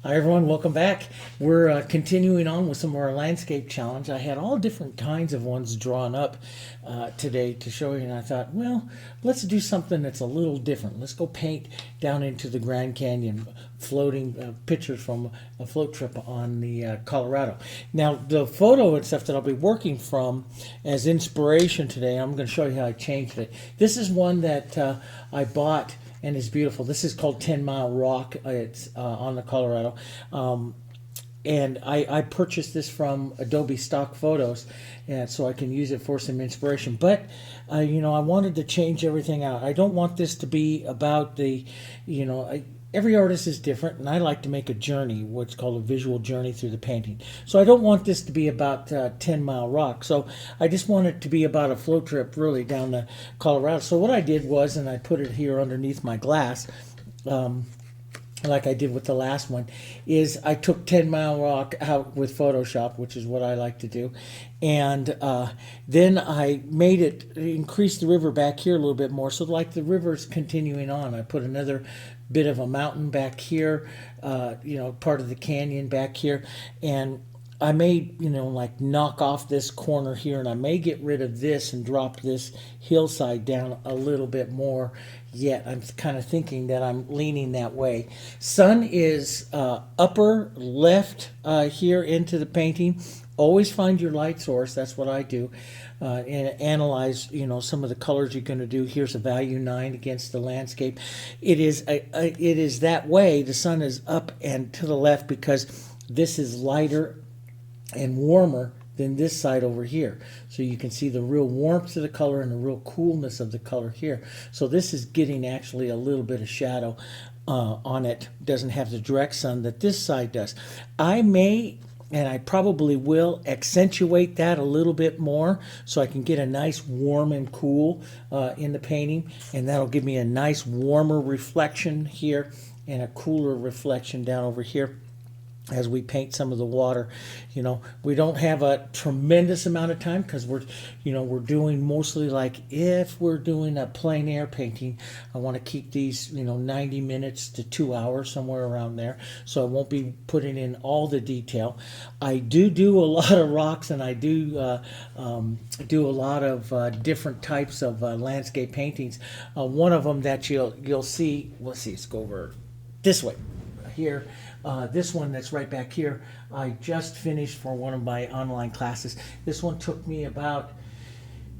Hi everyone, welcome back. We're continuing on with some of our landscape challenge. I had all different kinds of ones drawn up today to show you, and I thought, well, let's do something that's a little different. Let's go paint down into the Grand Canyon, floating pictures from a float trip on the Colorado. Now, the photo and stuff that I'll be working from as inspiration today, I'm going to show you how I changed it. This is one that I bought and it's beautiful. This is called 10 Mile Rock. It's on the Colorado. And I purchased this from Adobe Stock Photos, and so I can use it for some inspiration. But I wanted to change everything out. I don't want this to be about the, every artist is different, and I like to make a journey, what's called a visual journey through the painting. So I don't want this to be about 10 Mile Rock. So I just want it to be about a float trip really down the Colorado. So what I did was, and I put it here underneath my glass, like I did with the last one, is I took 10 Mile Rock out with Photoshop, which is what I like to do. And then I made it, increase the river back here a little bit more. So like the river's continuing on. I put another bit of a mountain back here, part of the canyon back here. And I may, like knock off this corner here, and I may get rid of this and drop this hillside down a little bit more yet. I'm kind of thinking that I'm leaning that way. Sun is upper left here into the painting. Always find your light source. That's what I do. And analyze, some of the colors you're going to do. Here's a value 9 against the landscape. It is that way. The sun is up and to the left because this is lighter and warmer than this side over here. So you can see the real warmth of the color and the real coolness of the color here. So this is getting actually a little bit of shadow on it. Doesn't have the direct sun that this side does. I may, and I probably will, accentuate that a little bit more so I can get a nice warm and cool in the painting, and that'll give me a nice warmer reflection here and a cooler reflection down over here as we paint some of the water. We don't have a tremendous amount of time because we're doing mostly, like if we're doing a plein air painting, I want to keep these 90 minutes to 2 hours, somewhere around there, so I won't be putting in all the detail. I do a lot of rocks, and I do do a lot of different types of landscape paintings. One of them that you'll see, let's go over this way here. This one that's right back here, I just finished for one of my online classes. This one took me about,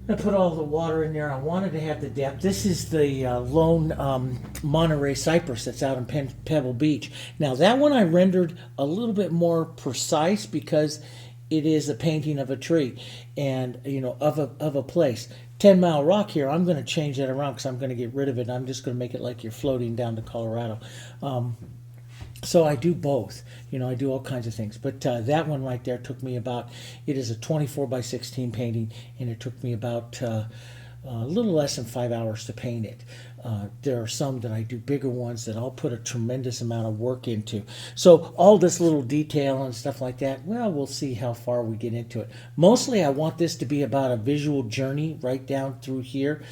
I put all the water in there. I wanted to have the depth. This is the lone Monterey cypress that's out in Pebble Beach. Now that one I rendered a little bit more precise because it is a painting of a tree and of a place. 10 Mile Rock here, I'm going to change that around because I'm going to get rid of it. I'm just going to make it like you're floating down to Colorado. So I do both. I do all kinds of things. But that one right there took me about, it is a 24 by 16 painting, and it took me about a little less than 5 hours to paint it. There are some that I do bigger ones that I'll put a tremendous amount of work into. So all this little detail and stuff like that, well, we'll see how far we get into it. Mostly I want this to be about a visual journey right down through here.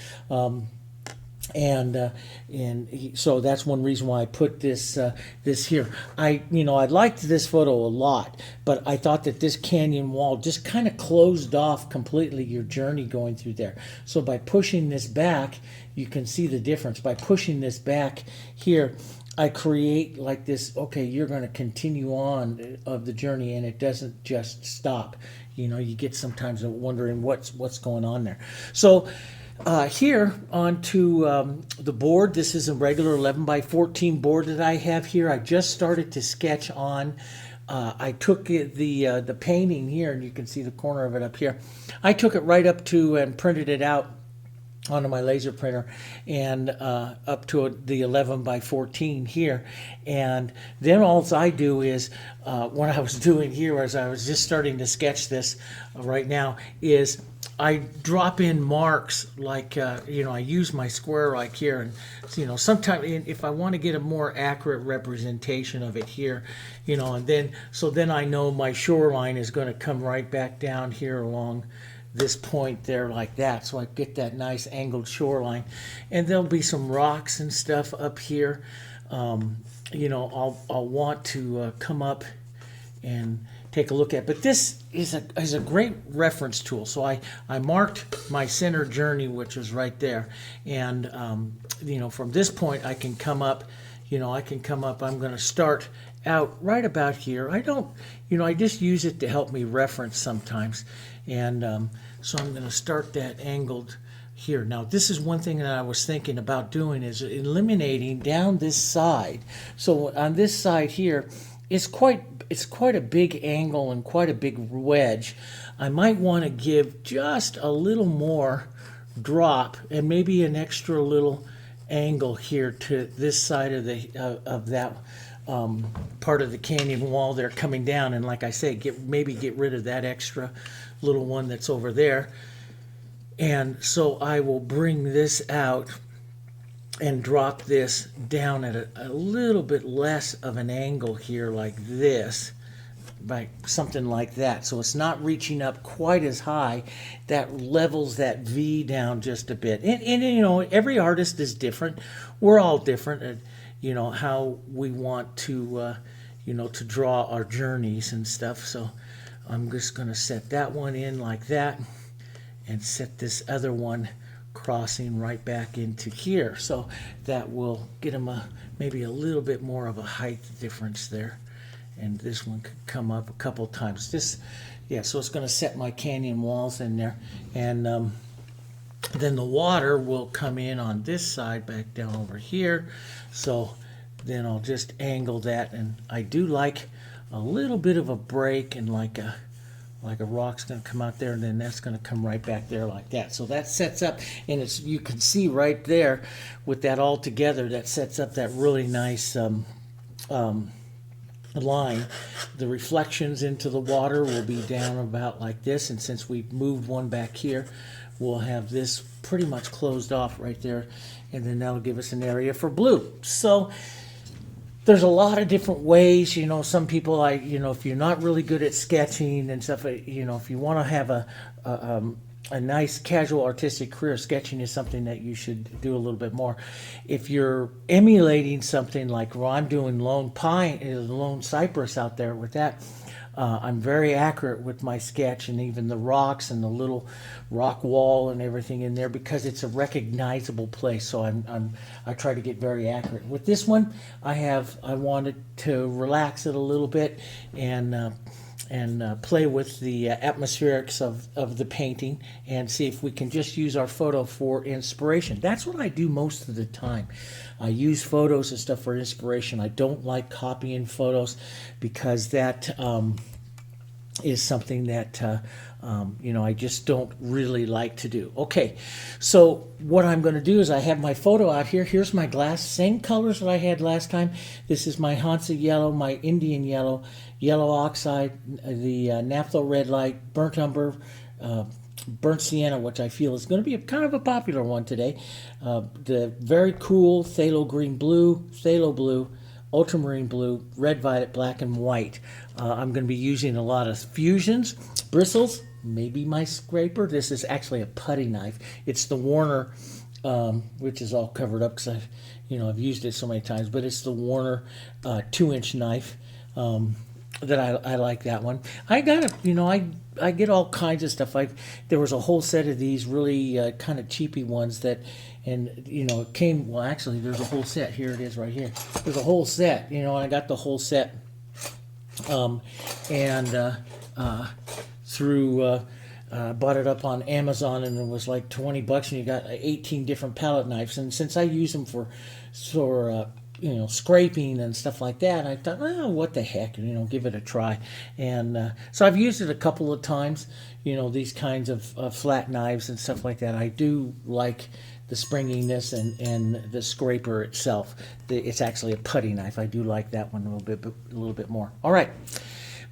So that's one reason why I put this here. I liked this photo a lot, but I thought that this canyon wall just kind of closed off completely your journey going through there. So by pushing this back, you can see the difference. By pushing this back here, I create like this, okay, you're going to continue on of the journey, and it doesn't just stop. You get sometimes wondering what's going on there. So here onto the board, this is a regular 11 by 14 board that I have here. I just started to sketch on. I took the painting here, and you can see the corner of it up here. I took it right up to and printed it out onto my laser printer, and up to the 11 by 14 here. And then all I do is, what I was doing here as I was just starting to sketch this right now, is I drop in marks like, I use my square like here, and, sometimes if I want to get a more accurate representation of it here, and then I know my shoreline is going to come right back down here along this point there like that, so I get that nice angled shoreline. And there'll be some rocks and stuff up here. I'll want to come up and take a look at. But this is a great reference tool. So I marked my center journey, which was right there, and from this point I can come up. I'm going to start out right about here. I don't, I just use it to help me reference sometimes, and so I'm going to start that angled here. Now this is one thing that I was thinking about doing, is eliminating down this side. So on this side here, it's quite a big angle and quite a big wedge. I might want to give just a little more drop and maybe an extra little angle here to this side of that part of the canyon wall there coming down, and like I say, maybe get rid of that extra little one that's over there. And so I will bring this out and drop this down at a little bit less of an angle here, like this, by something like that. So it's not reaching up quite as high. That levels that V down just a bit. And every artist is different. We're all different at, how we want to, to draw our journeys and stuff. So I'm just going to set that one in like that and set this other one crossing right back into here. So that will get them maybe a little bit more of a height difference there. And this one could come up a couple times. So it's going to set my canyon walls in there. And then the water will come in on this side back down over here. So then I'll just angle that. And I do like a little bit of a break, and like a rock's going to come out there, and then that's going to come right back there like that. So that sets up, and you can see right there with that all together, that sets up that really nice line. The reflections into the water will be down about like this, and since we've moved one back here, we'll have this pretty much closed off right there, and then that'll give us an area for blue. So there's a lot of different ways. Some people, if you're not really good at sketching and stuff, if you want to have a nice casual artistic career, sketching is something that you should do a little bit more. If you're emulating something like, well, I'm doing lone cypress out there with that, I'm very accurate with my sketch, and even the rocks and the little rock wall and everything in there, because it's a recognizable place. So I try to get very accurate. With this one, I wanted to relax it a little bit and play with the atmospherics of the painting and see if we can just use our photo for inspiration. That's what I do most of the time. I use photos and stuff for inspiration. I don't like copying photos, because that is something that I just don't really like to do. Okay, so what I'm going to do is I have my photo out here. Here's my glass, same colors that I had last time. This is my Hansa Yellow, my Indian Yellow, Yellow Oxide, the Naphthol Red Light, Burnt Umber, Burnt Sienna, which I feel is going to be kind of a popular one today. The very cool Phthalo Blue, Ultramarine Blue, Red Violet, Black, and White. I'm going to be using a lot of fusions, bristles, maybe my scraper. This is actually a putty knife. It's the Warner, which is all covered up because I've used it so many times, but it's the Warner 2-inch knife. That I like that one. I got I get all kinds of stuff. There was a whole set of these really kind of cheapy ones that, and it came. Well, actually, there's a whole set. Here it is, right here. There's a whole set. I got the whole set, through. Bought it up on Amazon, and it was like $20, and you got 18 different palette knives. And since I use them for scraping and stuff like that, I thought, well, what the heck, give it a try. And so I've used it a couple of times, these kinds of flat knives and stuff like that. I do like the springiness and the scraper itself. It's actually a putty knife. I do like that one a little bit more. All right,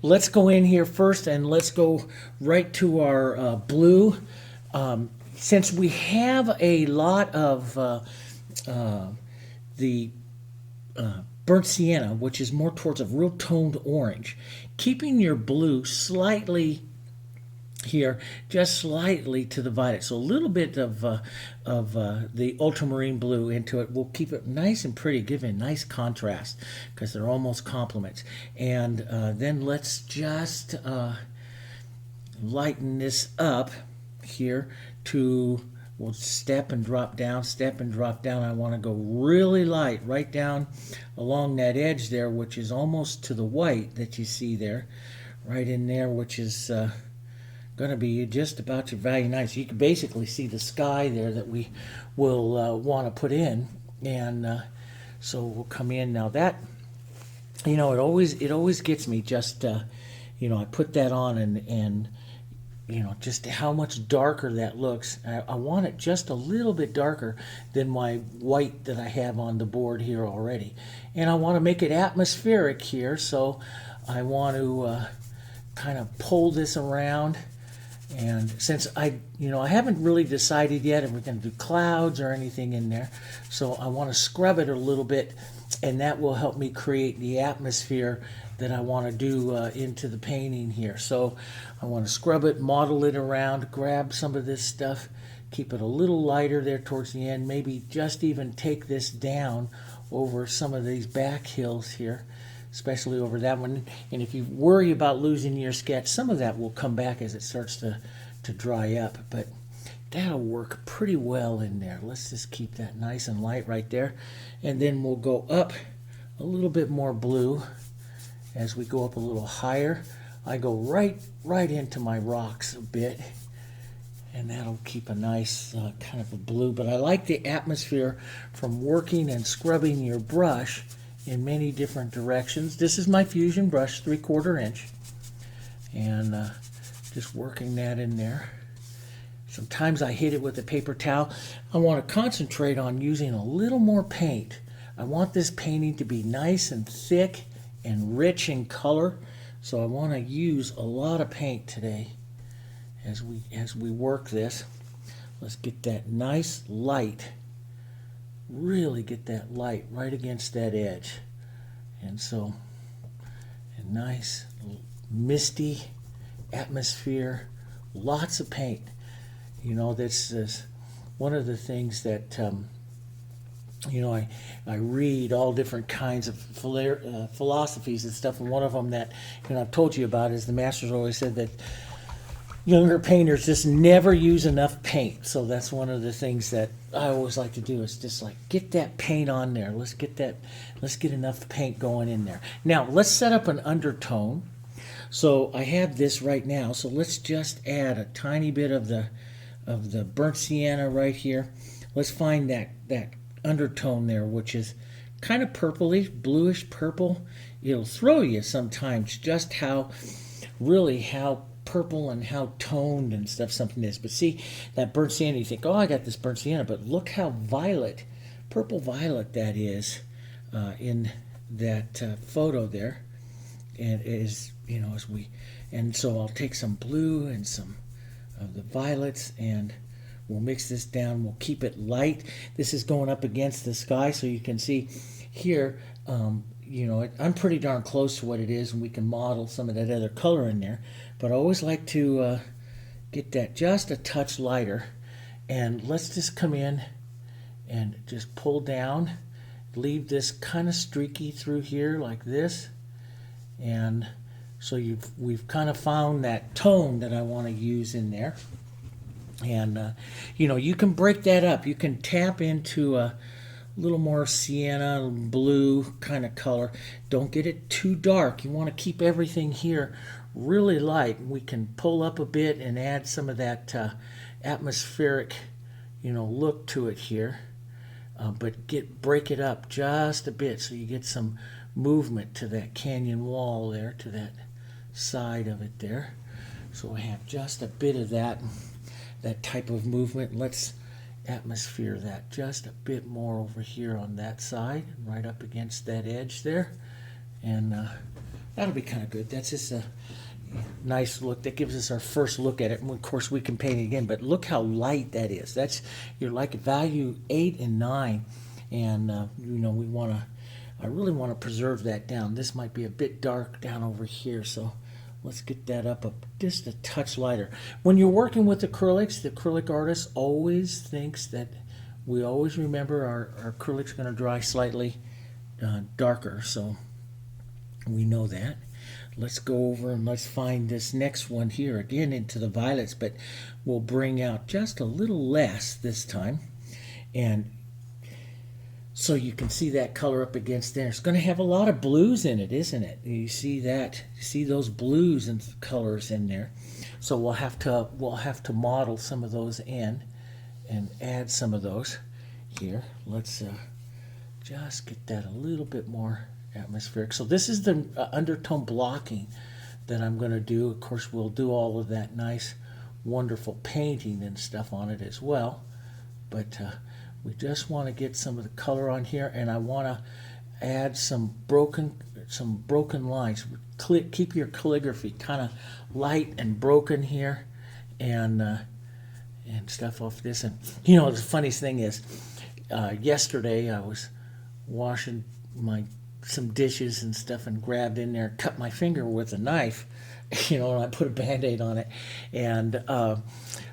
let's go in here first, and let's go right to our blue. Since we have a lot of the burnt sienna, which is more towards a real toned orange, keeping your blue slightly here, just slightly to the violet. So a little bit of the ultramarine blue into it will keep it nice and pretty, give it a nice contrast because they're almost complements. And then let's just lighten this up here to, we'll step and drop down, step and drop down. I want to go really light right down along that edge there, which is almost to the white that you see there, right in there, which is going to be just about your value 9. So you can basically see the sky there that we will want to put in. And so we'll come in now. That, you know, it always gets me just, you know, I put that on and you know, just how much darker that looks. I want it just a little bit darker than my white that I have on the board here already. And I want to make it atmospheric here, so I want to kind of pull this around. And since I haven't really decided yet if we're going to do clouds or anything in there, so I want to scrub it a little bit, and that will help me create the atmosphere that I want to do into the painting here. So I want to scrub it, model it around, grab some of this stuff, keep it a little lighter there towards the end, maybe just even take this down over some of these back hills here, especially over that one. And if you worry about losing your sketch, some of that will come back as it starts to dry up, but that'll work pretty well in there. Let's just keep that nice and light right there. And then we'll go up a little bit more blue. As we go up a little higher, I go right into my rocks a bit, and that'll keep a nice kind of a blue. But I like the atmosphere from working and scrubbing your brush in many different directions. This is my Fusion brush, 3/4 inch, and just working that in there. Sometimes I hit it with a paper towel. I want to concentrate on using a little more paint. I want this painting to be nice and thick and rich in color, so I want to use a lot of paint today as we work this. Let's get that nice light, really get that light right against that edge. And so a nice misty atmosphere, lots of paint. You know, this is one of the things that you know, I read all different kinds of philosophies and stuff, and one of them that, you know, I've told you about is the masters always said that younger painters just never use enough paint. So that's one of the things that I always like to do, is just like get that paint on there. Let's get enough paint going in there. Now let's set up an undertone. So I have this right now, so let's just add a tiny bit of the burnt sienna right here. Let's find that undertone there, which is kind of purplish, bluish purple. It'll throw you sometimes just how purple and how toned and stuff something is. But see, that burnt sienna, you think, oh, I got this burnt sienna, but look how violet, purple violet that is in that photo there. And it is, you know, and so I'll take some blue and some of the violets, and we'll mix this down. We'll keep it light. This is going up against the sky, so you can see here, you know, I'm pretty darn close to what it is, and we can model some of that other color in there. But I always like to get that just a touch lighter. And let's just come in and just pull down, leave this kind of streaky through here like this. And so we've kind of found that tone that I want to use in there. And you know, you can break that up. You can tap into a little more sienna blue kind of color. Don't get it too dark. You want to keep everything here really light. We can pull up a bit and add some of that atmospheric, you know, look to it here. But break it up just a bit so you get some movement to that canyon wall there, to that side of it there. So we have just a bit of that type of movement. Let's atmosphere that just a bit more over here on that side, right up against that edge there. And that'll be kind of good. That's just a nice look. That gives us our first look at it. And of course we can paint it again, but look how light that is. That's your like value 8 and 9. And you know, I really want to preserve that down. This might be a bit dark down over here, so Let's get that up just a touch lighter. When you're working with acrylics, the acrylic artist always thinks that we always remember our acrylic's going to dry slightly darker, so we know that. Let's go over and let's find this next one here again into the violets, but we'll bring out just a little less this time. And so you can see that color up against there. It's going to have a lot of blues in it, isn't it? You see that? You see those blues and colors in there. So we'll have to model some of those in and add some of those here. Let's just get that a little bit more atmospheric. So this is the undertone blocking that I'm going to do. Of course, we'll do all of that nice, wonderful painting and stuff on it as well. But we just want to get some of the color on here, and I want to add some broken lines. Keep your calligraphy kind of light and broken here, and stuff off this. And you know, the funniest thing is, yesterday I was washing some dishes and stuff, and grabbed in there, cut my finger with a knife, you know, and I put a Band-Aid on it, and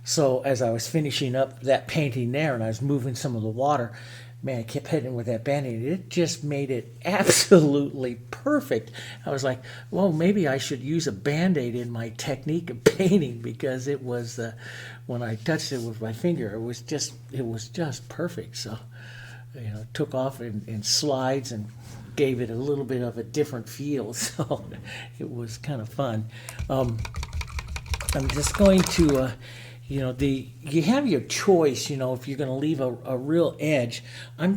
so as I was finishing up that painting there and I was moving some of the water, man, I kept hitting with that Band-Aid. It just made it absolutely perfect. I was like, well, maybe I should use a Band-Aid in my technique of painting, because it was, when I touched it with my finger, it was just perfect. So, you know, it took off in slides and gave it a little bit of a different feel. So it was kind of fun. I'm just going to, you know, you have your choice, you know, if you're going to leave a real edge. I'm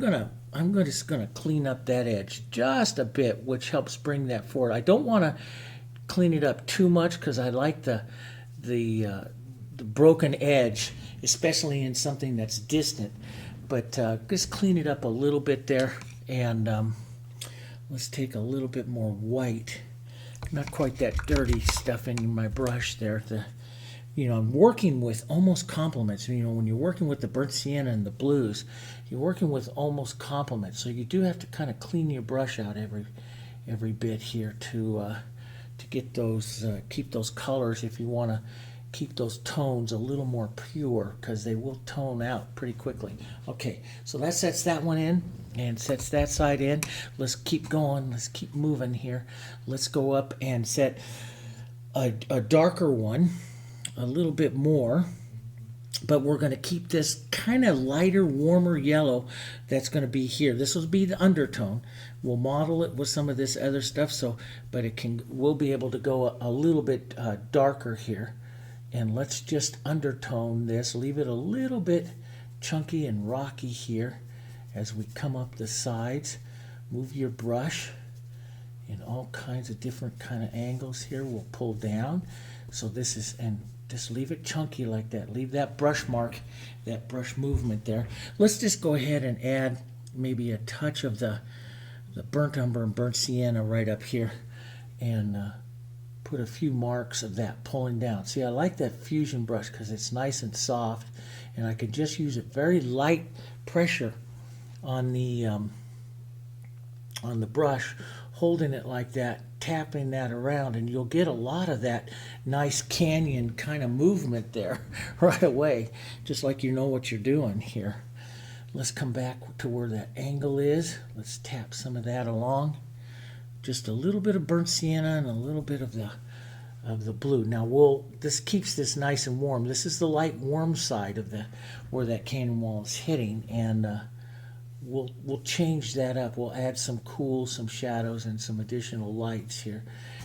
just gonna clean up that edge just a bit, which helps bring that forward. I don't want to clean it up too much, because I like the broken edge, especially in something that's distant. But just clean it up a little bit there, and let's take a little bit more white. Not quite that dirty stuff in my brush there. You know, I'm working with almost complements. You know, when you're working with the burnt sienna and the blues, you're working with almost complements. So you do have to kind of clean your brush out every bit here to get those, keep those colors, if you want to keep those tones a little more pure, because they will tone out pretty quickly. Okay, so that sets that one in and sets that side in. Let's keep going. Let's keep moving here. Let's go up and set a darker one, a little bit more, but we're going to keep this kind of lighter, warmer yellow that's going to be here. This will be the undertone. We'll model it with some of this other stuff, so, but we'll be able to go a little bit darker here. And let's just undertone this, leave it a little bit chunky and rocky here as we come up the sides. Move your brush in all kinds of different kind of angles here. We'll pull down. So this is, and just leave it chunky like that. Leave that brush mark, that brush movement there. Let's just go ahead and add maybe a touch of the burnt umber and burnt sienna right up here, and put a few marks of that pulling down. See, I like that fusion brush because it's nice and soft, and I can just use a very light pressure on the brush, holding it like that, tapping that around, and you'll get a lot of that nice canyon kind of movement there right away, just like you know what you're doing here. Let's come back to where that angle is. Let's tap some of that along. Just a little bit of burnt sienna and a little bit of the blue. Now this keeps this nice and warm. This is the light warm side of where that canyon wall is hitting, and we'll change that up. We'll add some cool, some shadows, and some additional lights here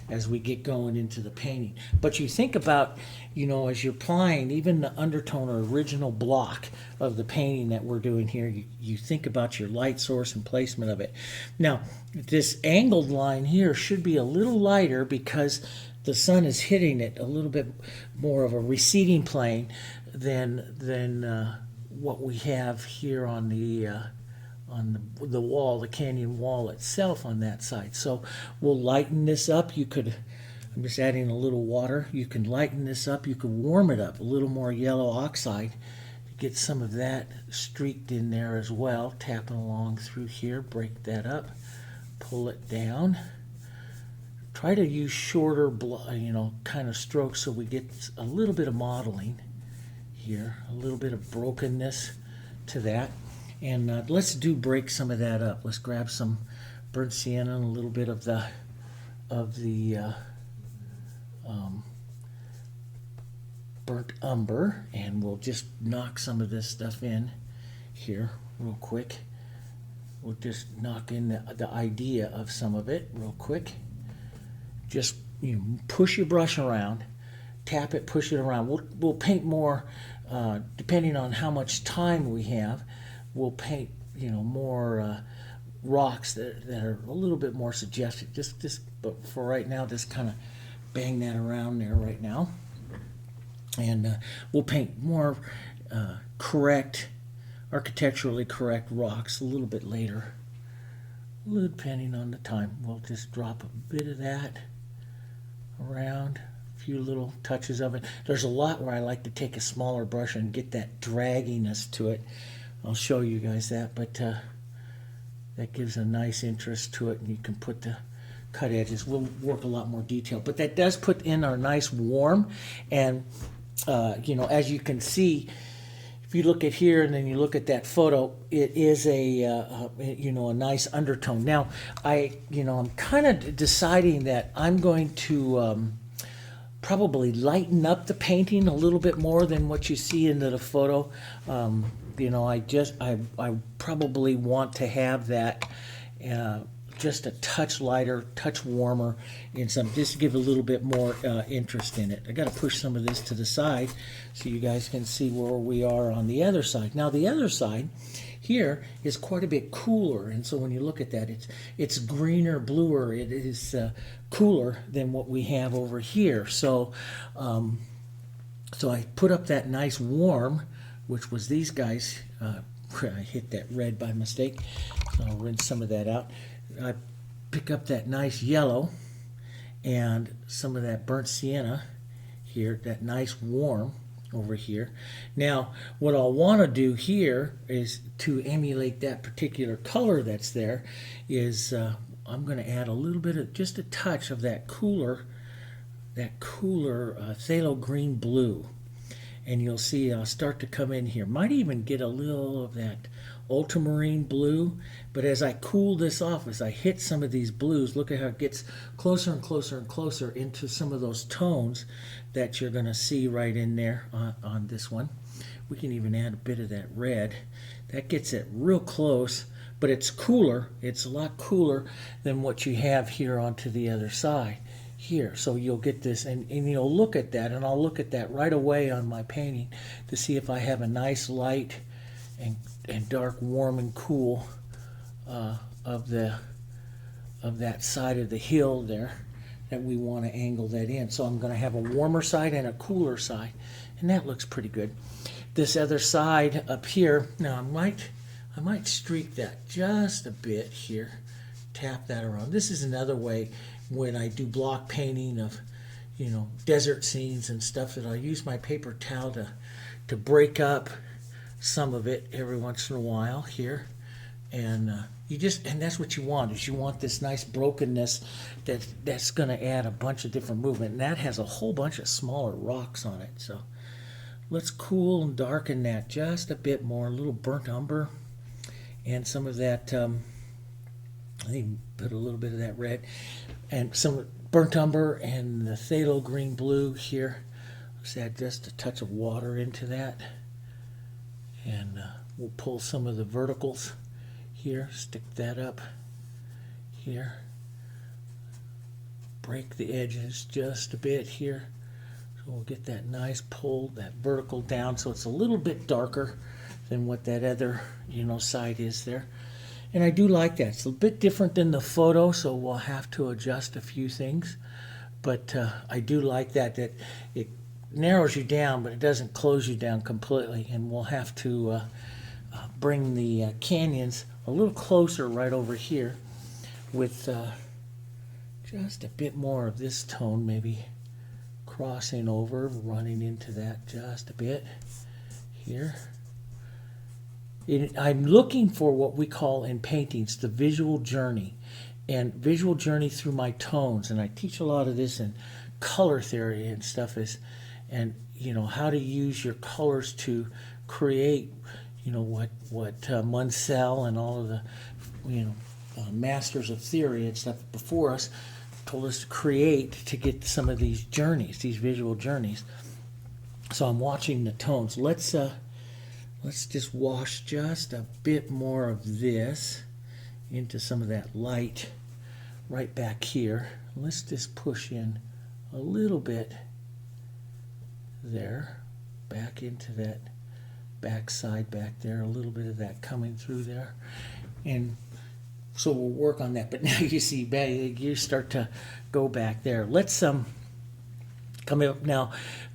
as we get going into the painting. But you think about, you know, as you're applying even the undertone or original block of the painting that we're doing here, you think about your light source and placement of it. Now, this angled line here should be a little lighter because the sun is hitting it a little bit more of a receding plane than what we have here on the wall, the canyon wall itself on that side. So we'll lighten this up. I'm just adding a little water. You can lighten this up. You can warm it up, a little more yellow oxide to get some of that streaked in there as well. Tapping along through here, break that up, pull it down. try to use shorter, kind of strokes so we get a little bit of modeling here, a little bit of brokenness to that. And let's break some of that up. Let's grab some burnt sienna and a little bit of the burnt umber, and we'll just knock some of this stuff in here real quick. We'll just knock in the idea of some of it real quick. Just push your brush around, tap it, push it around. We'll paint more depending on how much time we have. We'll paint more rocks that are a little bit more suggestive. But for right now, just kind of bang that around there right now. And we'll paint more architecturally correct rocks a little bit later, depending on the time. We'll just drop a bit of that around, a few little touches of it. There's a lot where I like to take a smaller brush and get that dragginess to it. I'll show you guys that, but that gives a nice interest to it, and you can put the cut edges. We'll work a lot more detail, but that does put in our nice warm. And as you can see, if you look at here and then you look at that photo, it is a nice undertone. Now, I'm kind of deciding that I'm going to probably lighten up the painting a little bit more than what you see into the photo. I probably want to have that just a touch lighter, touch warmer, and just to give a little bit more interest in it. I got to push some of this to the side so you guys can see where we are on the other side. Now the other side here is quite a bit cooler, and so when you look at that, it's greener, bluer. It is cooler than what we have over here. So I put up that nice warm, which was these guys. I hit that red by mistake, so I'll rinse some of that out. I pick up that nice yellow and some of that burnt sienna here, that nice warm over here. Now, what I'll want to do here is to emulate that particular color that's there is I'm going to add a little bit of, just a touch of that cooler phthalo green blue. And you'll see I'll start to come in here. Might even get a little of that ultramarine blue, but as I cool this off, as I hit some of these blues, look at how it gets closer and closer and closer into some of those tones that you're going to see right in there on this one. We can even add a bit of that red. That gets it real close, but it's cooler. It's a lot cooler than what you have here onto the other side here. So you'll get this, and you'll look at that, and I'll look at that right away on my painting to see if I have a nice light and dark, warm and cool of that side of the hill there that we want to angle that in. So I'm going to have a warmer side and a cooler side, and that looks pretty good. This other side up here, now I might streak that just a bit here, tap that around. This is another way when I do block painting of desert scenes and stuff, that I'll use my paper towel to break up some of it every once in a while here, and and that's what you want, is you want this nice brokenness that's going to add a bunch of different movement, and that has a whole bunch of smaller rocks on it. So let's cool and darken that just a bit more, a little burnt umber and some of that I think put a little bit of that red and some burnt umber and the phthalo green blue here. Let's add just a touch of water into that, and we'll pull some of the verticals here, stick that up here, break the edges just a bit here, so we'll get that nice pull, that vertical down, so it's a little bit darker than what that other side is there. And I do like that. It's a bit different than the photo, so we'll have to adjust a few things, but I do like that it narrows you down, but it doesn't close you down completely, and we'll have to bring the canyons a little closer right over here with just a bit more of this tone, maybe crossing over, running into that just a bit here. I'm looking for what we call in paintings the visual journey, and visual journey through my tones. And I teach a lot of this in color theory and stuff, and how to use your colors to create what Munsell and all of the masters of theory and stuff before us told us to create to get some of these journeys, these visual journeys. So I'm watching the tones. Let's just wash just a bit more of this into some of that light right back here. Let's just push in a little bit there, back into that back side back there, a little bit of that coming through there. And so we'll work on that. But now you see, you start to go back there. Let's come up now,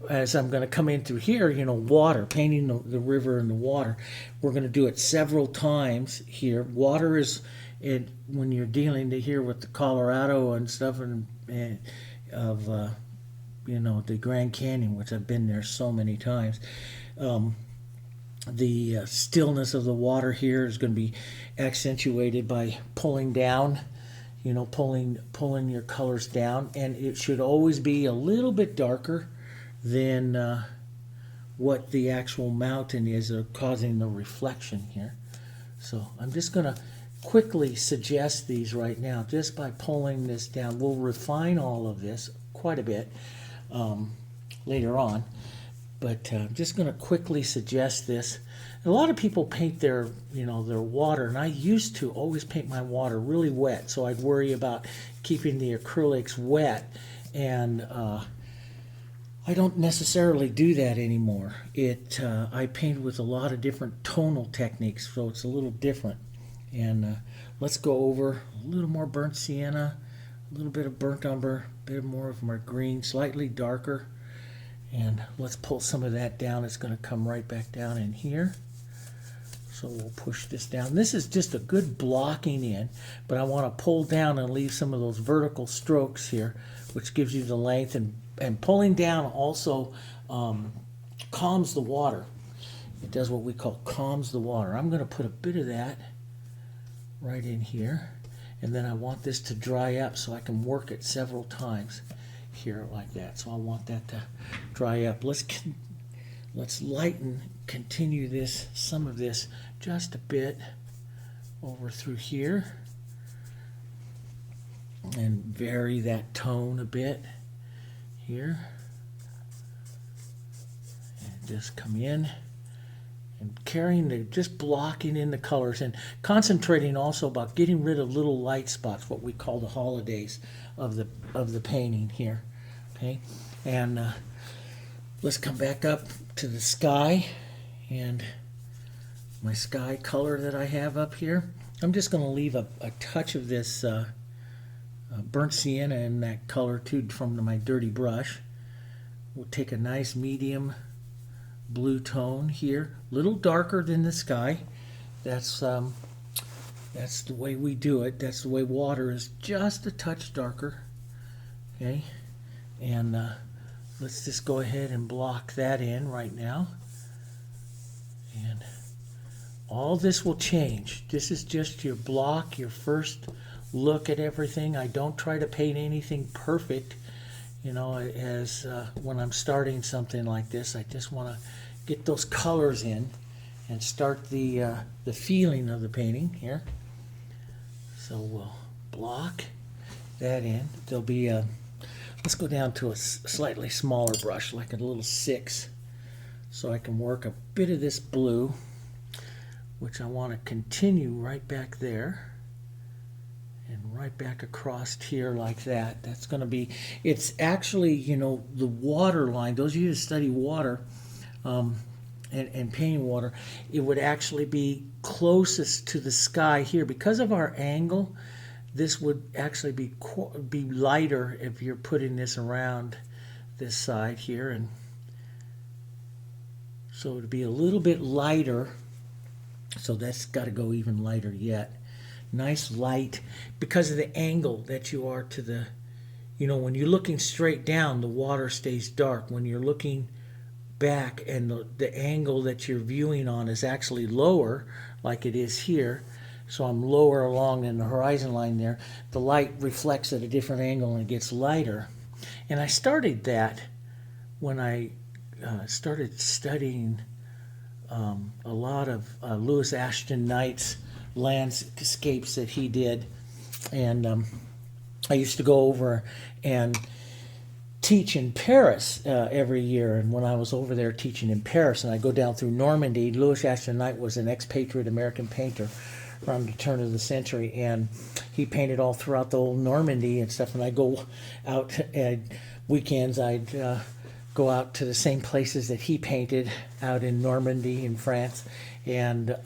as I'm going to come in through here, water, painting the river and the water. We're going to do it several times here. Water is, when you're dealing here with the Colorado and stuff of the Grand Canyon, which I've been there so many times, the stillness of the water here is going to be accentuated by pulling down, pulling your colors down, and it should always be a little bit darker than what the actual mountain is causing the reflection here. So I'm just going to quickly suggest these right now just by pulling this down. We'll refine all of this quite a bit later on, but I'm just going to quickly suggest this. A lot of people paint their water, and I used to always paint my water really wet, so I'd worry about keeping the acrylics wet, and I don't necessarily do that anymore. I paint with a lot of different tonal techniques, so it's a little different. And let's go over a little more burnt sienna, a little bit of burnt umber, a bit more of my green, slightly darker. And let's pull some of that down. It's going to come right back down in here. So we'll push this down. This is just a good blocking in, but I want to pull down and leave some of those vertical strokes here, which gives you the length. And pulling down also calms the water. It does what we call calms the water. I'm going to put a bit of that right in here, and then I want this to dry up so I can work it several times here like that. So I want that to dry up. Let's lighten, continue some of this just a bit over through here, and vary that tone a bit here, and just come in and carrying just blocking in the colors, and concentrating also about getting rid of little light spots, what we call the holidays of the painting here. Okay, and let's come back up to the sky and my sky color that I have up here. I'm just going to leave a touch of this burnt sienna in that color too from my dirty brush. We'll take a nice medium blue tone here, a little darker than the sky. That's the way we do it. That's the way water is, just a touch darker. Okay, and let's just go ahead and block that in right now. And all this will change. This is just your block, your first look at everything. I don't try to paint anything perfect. As when I'm starting something like this, I just want to get those colors in and start the feeling of the painting here. So we'll block that in. There'll be let's go down to a slightly smaller brush, like a little 6, so I can work a bit of this blue, which I want to continue right back there. And right back across here like that. That's going to be, it's actually, the water line. Those of you who study water and painting water, it would actually be closest to the sky here. Because of our angle, this would actually be lighter if you're putting this around this side here. And so it would be a little bit lighter. So that's got to go even lighter yet. Nice light, because of the angle that you are to the, when you're looking straight down, the water stays dark. When you're looking back and the angle that you're viewing on is actually lower, like it is here, so I'm lower along in the horizon line there, the light reflects at a different angle and it gets lighter. And I started that when I started studying a lot of Louis Ashton Knight's landscapes that he did. And I used to go over and teach in Paris every year. And when I was over there teaching in Paris, and I go down through Normandy, Louis Ashton Knight was an expatriate American painter around the turn of the century, and he painted all throughout the old Normandy and stuff. And I go out at weekends, I'd go out to the same places that he painted out in Normandy in France, and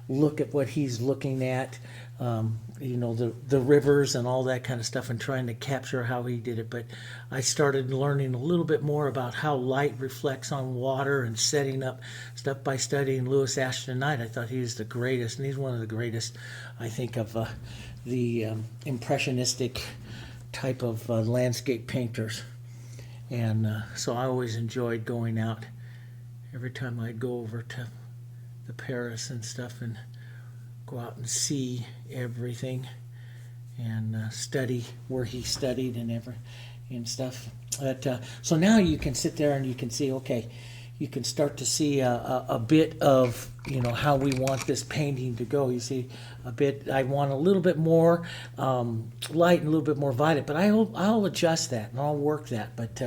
look at what he's looking at, you know, the rivers and all that kind of stuff, and trying to capture how he did it. But I started learning a little bit more about how light reflects on water and setting up stuff by studying Louis Ashton Knight. I thought he was the greatest, and he's one of the greatest, I think, of the impressionistic type of landscape painters. And so I always enjoyed going out every time I'd go over to the Paris and stuff, and go out and see everything, and study where he studied and stuff. But so now you can sit there and you can see, okay, you can start to see a bit of, you know, how we want this painting to go. You see a bit, I want a little bit more light and a little bit more violet, but I'll adjust that and I'll work that. But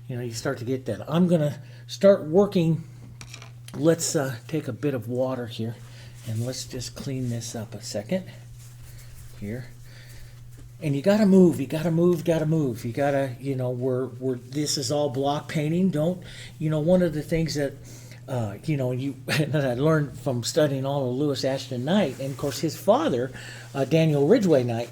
you know, you start to get that. I'm gonna start working. Let's take a bit of water here, and let's just clean this up a second here. And you gotta move, you gotta move. You gotta, you know, we're this is all block painting. Don't, you know, one of the things that you know, that I learned from studying all of Louis Ashton Knight, and of course his father, Daniel Ridgway Knight,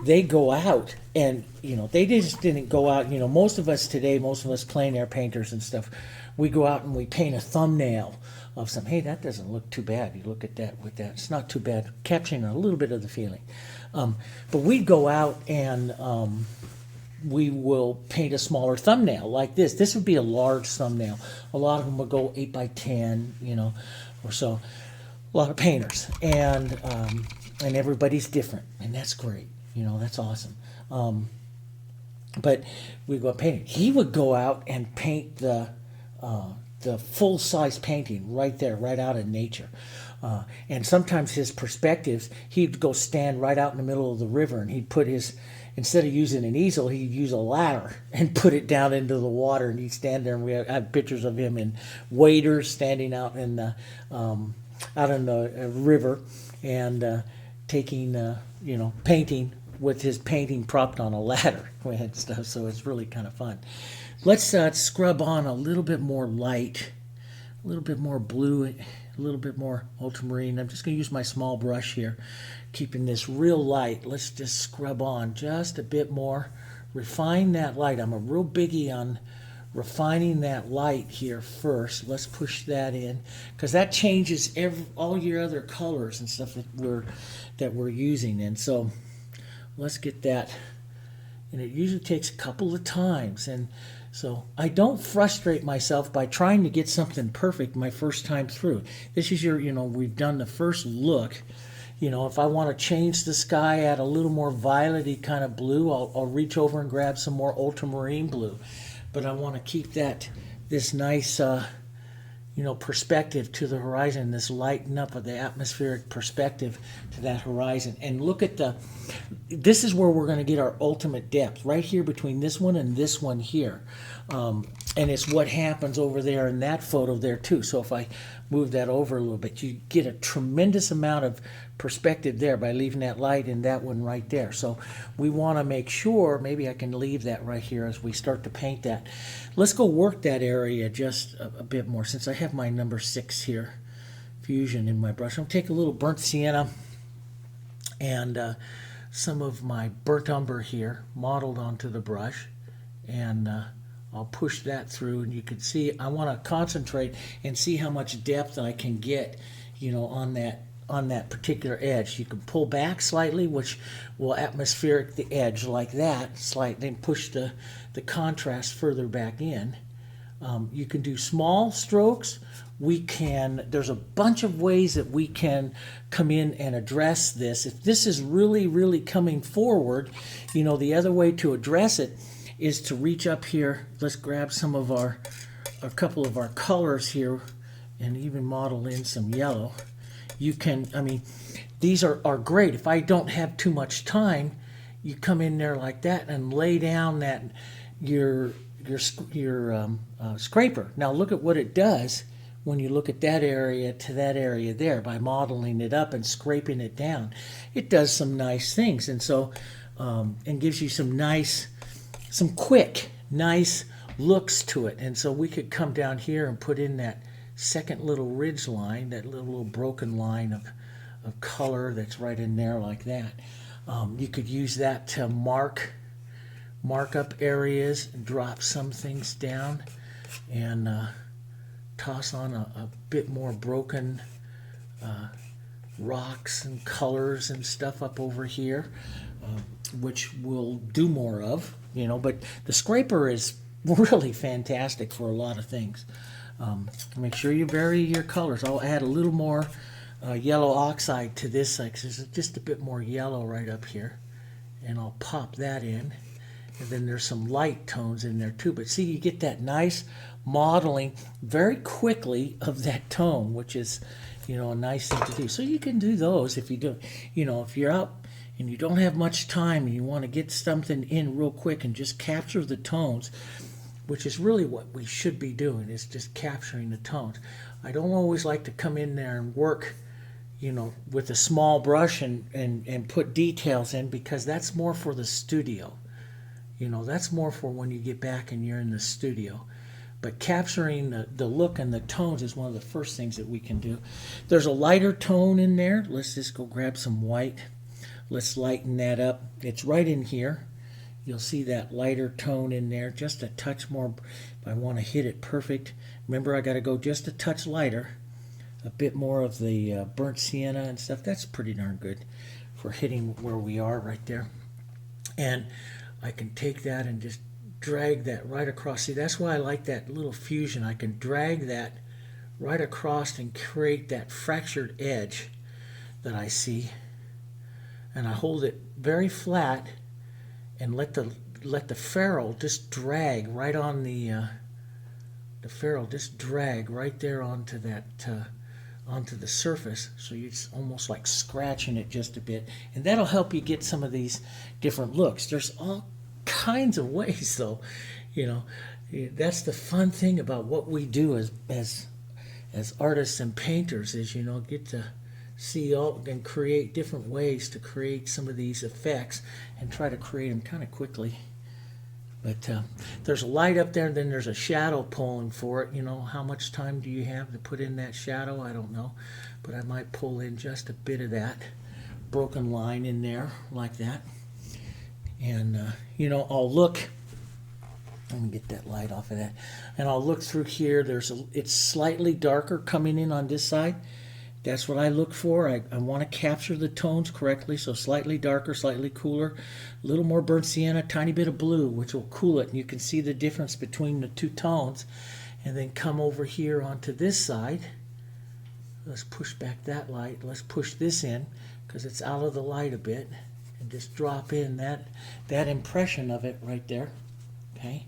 they go out, and you know, they just didn't go out. You know, most of us today, most of us plein air painters and stuff, we go out and we paint a thumbnail of some. Hey, that doesn't look too bad. You look at that with that; it's not too bad. Capturing a little bit of the feeling. But we go out and we will paint a smaller thumbnail like this. This would be a large thumbnail. A lot of them will go 8 by 10, you know, or so. A lot of painters, and everybody's different, and that's great. You know, that's awesome. But we go painting. He would go out and paint the full-size painting right there, right out in nature. And sometimes his perspectives, he'd go stand right out in the middle of the river, and he'd put his, instead of using an easel, he'd use a ladder and put it down into the water, and he'd stand there, and we have pictures of him in waders standing out in the river, and taking, you know, painting with his painting propped on a ladder and stuff. So it's really kind of fun. Let's scrub on a little bit more light, a little bit more blue, a little bit more ultramarine. I'm just going to use my small brush here, keeping this real light. Let's just scrub on just a bit more, refine that light. I'm a real biggie on refining that light here first. Let's push that in, because that changes all your other colors and stuff that we're using. And so let's get that. And it usually takes a couple of times. And so I don't frustrate myself by trying to get something perfect my first time through. This is your, you know, we've done the first look. You know, if I want to change the sky, add a little more violet-y kind of blue, I'll reach over and grab some more ultramarine blue. But I want to keep this nice, you know, perspective to the horizon, this lighten up of the atmospheric perspective to that horizon. And look at this is where we're going to get our ultimate depth, right here between this one and this one here. And it's what happens over there in that photo there too. So if I move that over a little bit, you get a tremendous amount of perspective there by leaving that light in that one right there. So we want to make sure, maybe I can leave that right here as we start to paint that. Let's go work that area just a bit more, since I have my number 6 here, Fusion, in my brush. I'm going to take a little burnt sienna and some of my burnt umber here modeled onto the brush, and I'll push that through, and you can see I want to concentrate and see how much depth I can get, you know, on that particular edge. You can pull back slightly, which will atmospheric the edge like that slightly, and push the contrast further back in. You can do small strokes, there's a bunch of ways that we can come in and address this. If this is really, really coming forward, the other way to address it is to reach up here. Let's grab some of a couple of our colors here and even model in some yellow. These are great. If I don't have too much time, you come in there like that and lay down your scraper. Now look at what it does when you look at that area to that area there by modeling it up and scraping it down. It does some nice things, and so and gives you some quick, nice looks to it. And so we could come down here and put in that second little ridge line, that little broken line of color that's right in there like that. You could use that to mark up areas and drop some things down, and toss on a bit more broken rocks and colors and stuff up over here, which we'll do more of, but the scraper is really fantastic for a lot of things. Make sure you vary your colors. I'll add a little more yellow oxide to this side because there's just a bit more yellow right up here, and I'll pop that in. And then there's some light tones in there too. But see, you get that nice modeling very quickly of that tone, which is, a nice thing to do. So you can do those if you do, if you're out and you don't have much time and you want to get something in real quick and just capture the tones, which is really what we should be doing, is just capturing the tones. I don't always like to come in there and work, with a small brush and put details in, because that's more for the studio. That's more for when you get back and you're in the studio. But capturing the look and the tones is one of the first things that we can do. There's a lighter tone in there. Let's just go grab some white. Let's lighten that up. It's right in here. You'll see that lighter tone in there, just a touch more. If I want to hit it perfect, remember I got to go just a touch lighter. A bit more of the burnt sienna and stuff. That's pretty darn good for hitting where we are right there. And I can take that and just drag that right across. See, that's why I like that little fusion. I can drag that right across and create that fractured edge that I see. And I hold it very flat and let the ferrule just drag right on the ferrule just drag right there onto that onto the surface. So it's almost like scratching it just a bit, and that'll help you get some of these different looks. There's all kinds of ways, though. That's the fun thing about what we do as artists and painters, is get to see all and create different ways to create some of these effects and try to create them kind of quickly. But there's a light up there, and then there's a shadow pulling for it. How much time do you have to put in that shadow? I don't know, but I might pull in just a bit of that broken line in there like that. And I'll look. Let me get that light off of that, and I'll look through here. It's slightly darker coming in on this side. That's what I look for. I want to capture the tones correctly, so slightly darker, slightly cooler, a little more burnt sienna, tiny bit of blue, which will cool it, and you can see the difference between the two tones. And then come over here onto this side. Let's push back that light. Let's push this in because it's out of the light a bit, and just drop in that impression of it right there. Okay.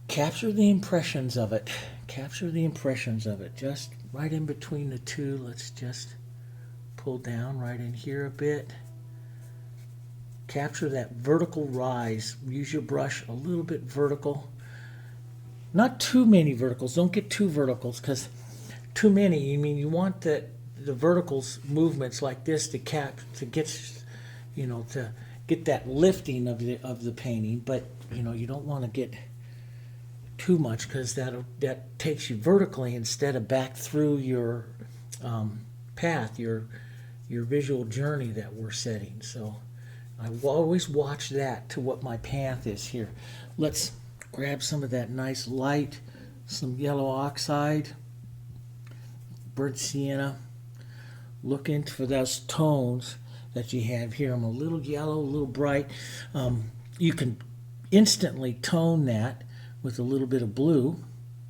Capture the impressions of it. Capture the impressions of it. Just right in between the two. Let's just pull down right in here a bit. Capture that vertical rise. Use your brush a little bit vertical. Not too many verticals. Don't get too verticals, because too many, you want the verticals movements like this to get that lifting of the painting, but you don't want to get too much, because that takes you vertically instead of back through your path, your visual journey that we're setting. So I will always watch that to what my path is here. Let's grab some of that nice light, some yellow oxide, burnt sienna. Look into for those tones that you have here. I'm a little yellow, a little bright. You can instantly tone that with a little bit of blue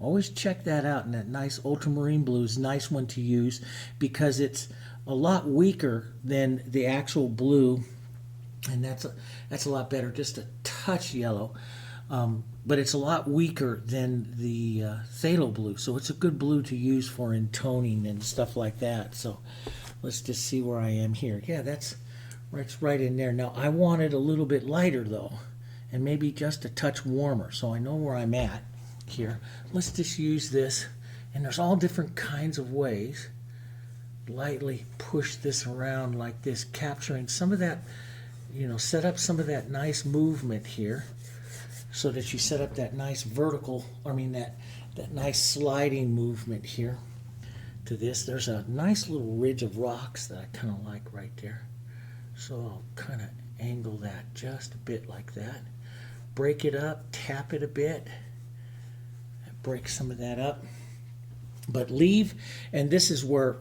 Always check that out. And that nice ultramarine blue is a nice one to use because it's a lot weaker than the actual blue, and that's a lot better. Just a touch yellow, but it's a lot weaker than the Phthalo Blue. So it's a good blue to use for intoning and stuff like that. So let's just see where I am here. Yeah, that's right in there. Now I want it a little bit lighter though, and maybe just a touch warmer, so I know where I'm at here. Let's just use this, and there's all different kinds of ways. Lightly push this around like this, capturing some of that, set up some of that nice movement here, so that you set up that nice vertical, that nice sliding movement here to this. There's a nice little ridge of rocks that I kind of like right there. So I'll kind of angle that just a bit like that. Break it up, tap it a bit, break some of that up. But leave, and this is where,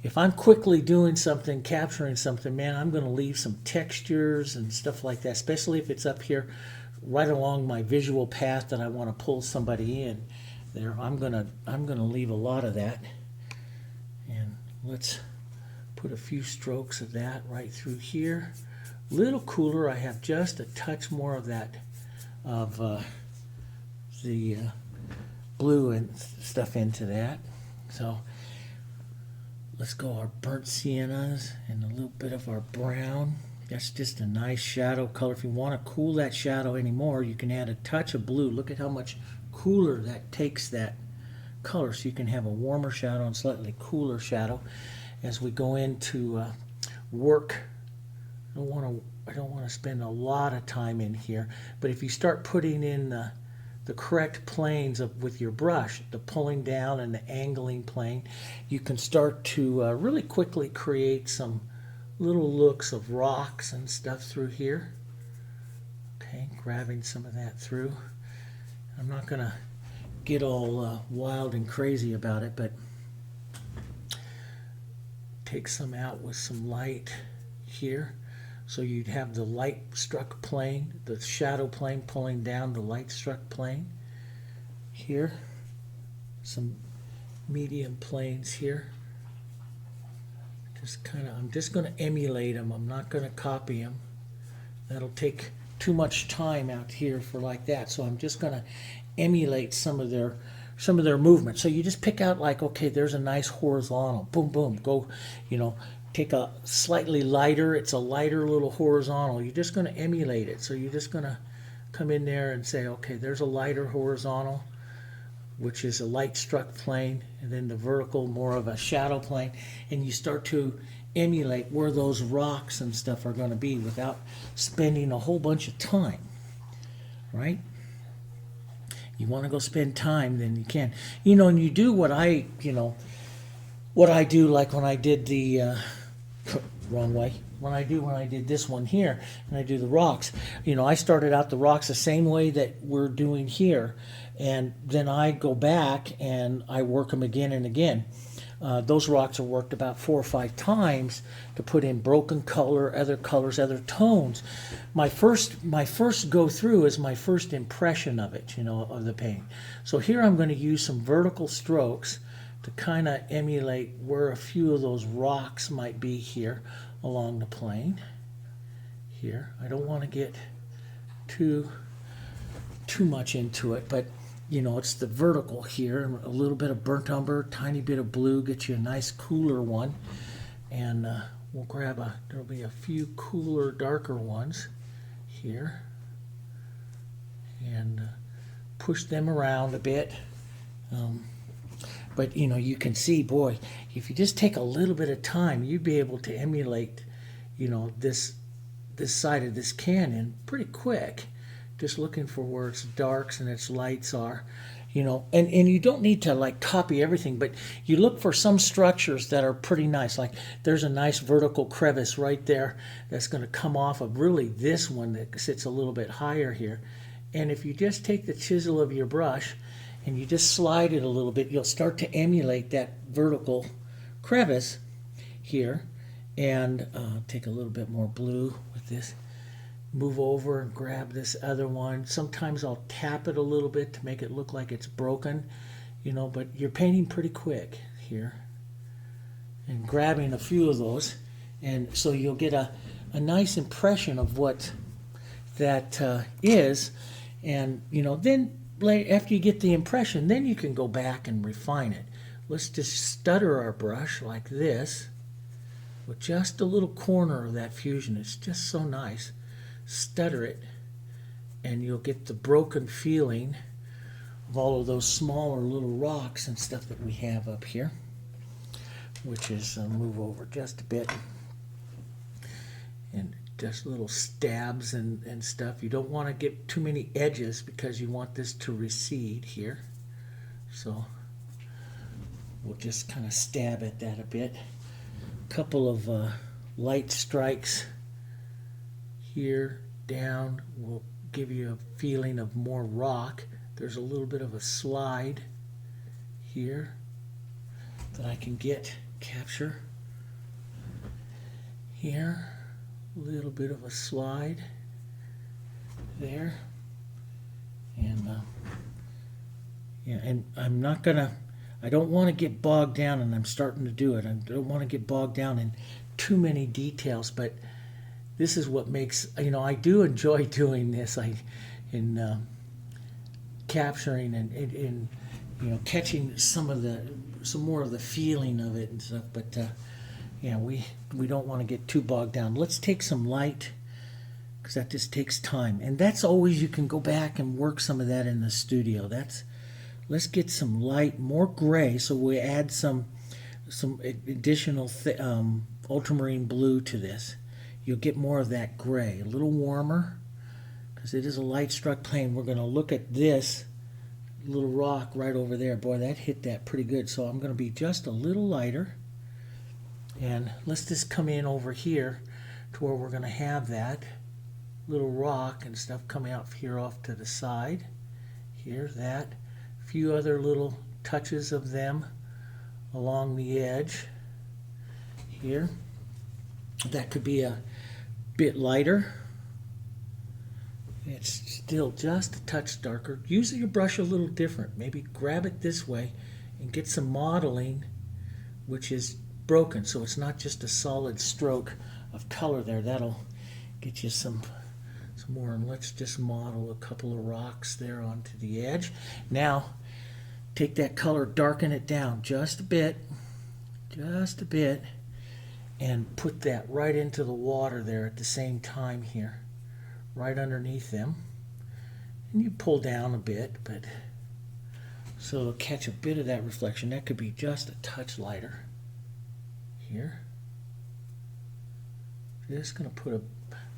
if I'm quickly doing something, capturing something, man, I'm going to leave some textures and stuff like that, especially if it's up here right along my visual path that I want to pull somebody in there. I'm gonna leave a lot of that. And let's put a few strokes of that right through here. A little cooler, I have just a touch more of that, of the blue and stuff into that. So let's go our burnt siennas and a little bit of our brown. That's just a nice shadow color. If you want to cool that shadow anymore, you can add a touch of blue. Look at how much cooler that takes that color. So you can have a warmer shadow and slightly cooler shadow as we go into work. I don't want to spend a lot of time in here, but if you start putting in the correct planes with your brush, the pulling down and the angling plane, you can start to really quickly create some little looks of rocks and stuff through here. Okay, grabbing some of that through. I'm not going to get all wild and crazy about it, but take some out with some light here. So you'd have the light struck plane, the shadow plane pulling down the light struck plane here. Some medium planes here. I'm just going to emulate them. I'm not going to copy them. That'll take too much time out here for like that. So I'm just going to emulate some of their movement. So you just pick out like, okay, there's a nice horizontal. Boom, boom. Go, take a slightly lighter. It's a lighter little horizontal. You're just going to emulate it. So you're just going to come in there and say, okay, there's a lighter horizontal, which is a light struck plane, and then the vertical, more of a shadow plane, and you start to emulate where those rocks and stuff are going to be without spending a whole bunch of time, right? You want to go spend time, then you can. And you do what I do, like when I did the wrong way. When I did this one here, and I do the rocks, I started out the rocks the same way that we're doing here, and then I go back and I work them again and again. Those rocks are worked about 4 or 5 times to put in broken color, other colors, other tones. My first go through is my first impression of it, of the paint. So here I'm going to use some vertical strokes to kind of emulate where a few of those rocks might be here along the plane. Here, I don't want to get too much into it, but it's the vertical here. A little bit of burnt umber, tiny bit of blue, get you a nice cooler one, and we'll grab there'll be a few cooler, darker ones here, and push them around a bit. But you can see, boy, if you just take a little bit of time, you'd be able to emulate, this side of this canyon pretty quick. Just looking for where its darks and its lights are, and you don't need to like copy everything, but you look for some structures that are pretty nice. Like there's a nice vertical crevice right there that's going to come off of really this one that sits a little bit higher here. And if you just take the chisel of your brush and you just slide it a little bit, you'll start to emulate that vertical crevice here. And take a little bit more blue with this. move over and grab this other one. Sometimes I'll tap it a little bit to make it look like it's broken, you know, but you're painting pretty quick here. And grabbing a few of those, and so you'll get a nice impression of what that is. And, you know, then after you get the impression, then you can go back and refine it. Let's just stutter our brush like this with just a little corner of that fusion. It's just so nice. Stutter it, and you'll get the broken feeling of all of those smaller little rocks and stuff that we have up here, which is move over just a bit, and just little stabs and stuff. You don't want to get too many edges because you want this to recede here. So we'll just kind of stab at that a bit. A couple of light strikes here down will give you a feeling of more rock. There's a little bit of a slide here that I can capture here. A little bit of a slide there, and yeah, and I don't want to get bogged down, and I'm starting to do it. I don't want to get bogged down in too many details, but this is what makes, you know, I do enjoy doing this. Capturing and in you know, catching some more of the feeling of it and stuff. But yeah, we don't want to get too bogged down. Let's take some light, because that just takes time, and that's always, you can go back and work some of that in the studio. Let's get some light, more gray, so we add some additional ultramarine blue to this. You'll get more of that gray, a little warmer, because it is a light struck plane. We're going to look at this little rock right over there. Boy, that hit that pretty good. So I'm going to be just a little lighter, and let's just come in over here to where we're going to have that little rock and stuff coming out here off to the side. Here, that. A few other little touches of them along the edge here. That could be a bit lighter. It's still just a touch darker. Use your brush a little different. Maybe grab it this way and get some modeling, which is broken, so it's not just a solid stroke of color there. That'll get you some more. And let's just model a couple of rocks there onto the edge. Now take that color, darken it down just a bit, and put that right into the water there at the same time here, right underneath them. And you pull down a bit, but so it'll catch a bit of that reflection. That could be just a touch lighter here. Just going to put a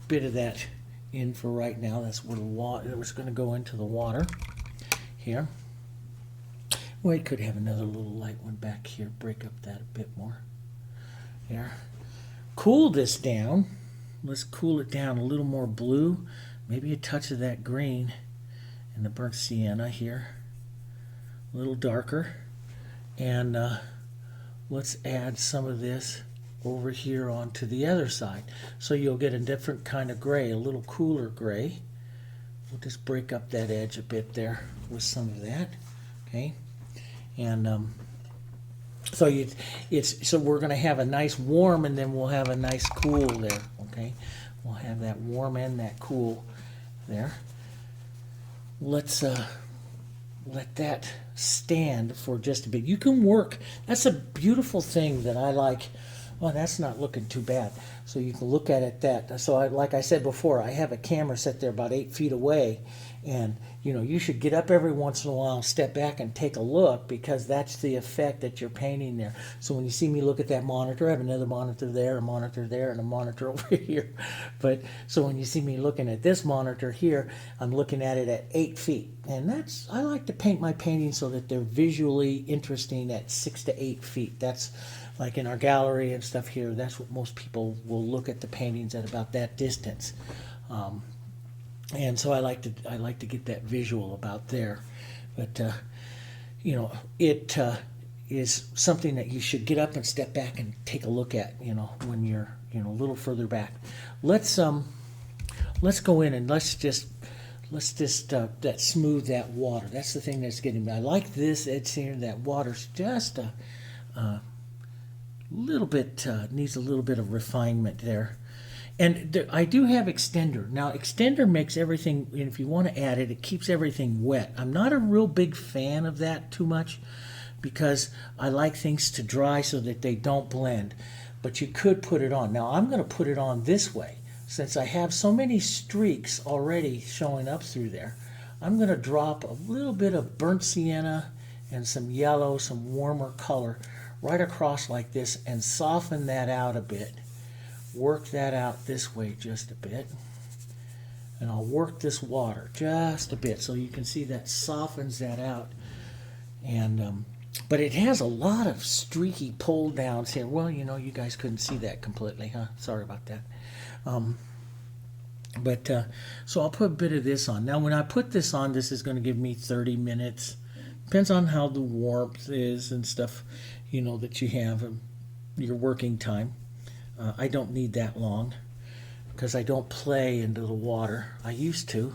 bit of that in for right now. That's where it was going to go into the water here. Well, it could have another little light one back here, break up that a bit more. There. Cool this down. Let's cool it down a little more blue, maybe a touch of that green in the burnt sienna here, a little darker, and let's add some of this over here onto the other side. So you'll get a different kind of gray, a little cooler gray. We'll just break up that edge a bit there with some of that, okay? And so we're going to have a nice warm, and then we'll have a nice cool there, okay? We'll have that warm and that cool there. Let's let that stand for just a bit. You can work. That's a beautiful thing that I like. Well, that's not looking too bad. So you can look at it that. So like I said before, I have a camera set there about 8 feet away, and you know, you should get up every once in a while, step back and take a look, because that's the effect that you're painting there. So when you see me look at that monitor, I have another monitor there, a monitor there, and a monitor over here. But so when you see me looking at this monitor here, I'm looking at it at 8 feet. And I like to paint my paintings so that they're visually interesting at 6 to 8 feet. That's like in our gallery and stuff here, that's what most people will look at the paintings at, about that distance. And so I like to get that visual about there. But you know, it is something that you should get up and step back and take a look at, you know, when you're, you know, a little further back. Let's let's go in and let's just that smooth that water. That's the thing that's getting me. I like this edge here. That water's just a little bit needs a little bit of refinement there. And I do have extender. Now extender makes everything, and if you want to add it, it keeps everything wet. I'm not a real big fan of that too much because I like things to dry so that they don't blend. But you could put it on. Now I'm going to put it on this way. Since I have so many streaks already showing up through there, I'm going to drop a little bit of burnt sienna and some yellow, some warmer color right across like this and soften that out a bit. Work that out this way just a bit. And I'll work this water just a bit so you can see that softens that out. And but it has a lot of streaky pull downs here. Well, you know, you guys couldn't see that completely, huh? Sorry about that. So I'll put a bit of this on. Now when I put this on, this is going to give me 30 minutes. Depends on how the warmth is and stuff, you know, that you have, your working time. I don't need that long because I don't play into the water. I used to,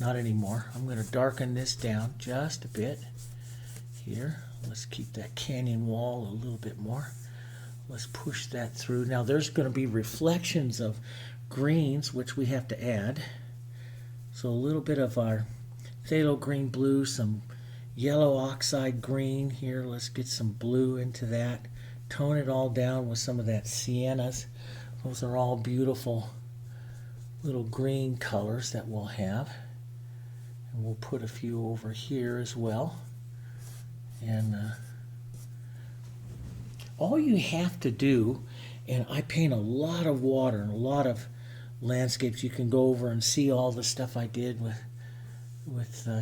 not anymore. I'm going to darken this down just a bit here. Let's keep that canyon wall a little bit more. Let's push that through. Now there's going to be reflections of greens, which we have to add. So a little bit of our phthalo green blue, some yellow oxide green here. Let's get some blue into that. Tone it all down with some of that siennas. Those are all beautiful little green colors that we'll have. And we'll put a few over here as well. And all you have to do, and I paint a lot of water and a lot of landscapes. You can go over and see all the stuff I did with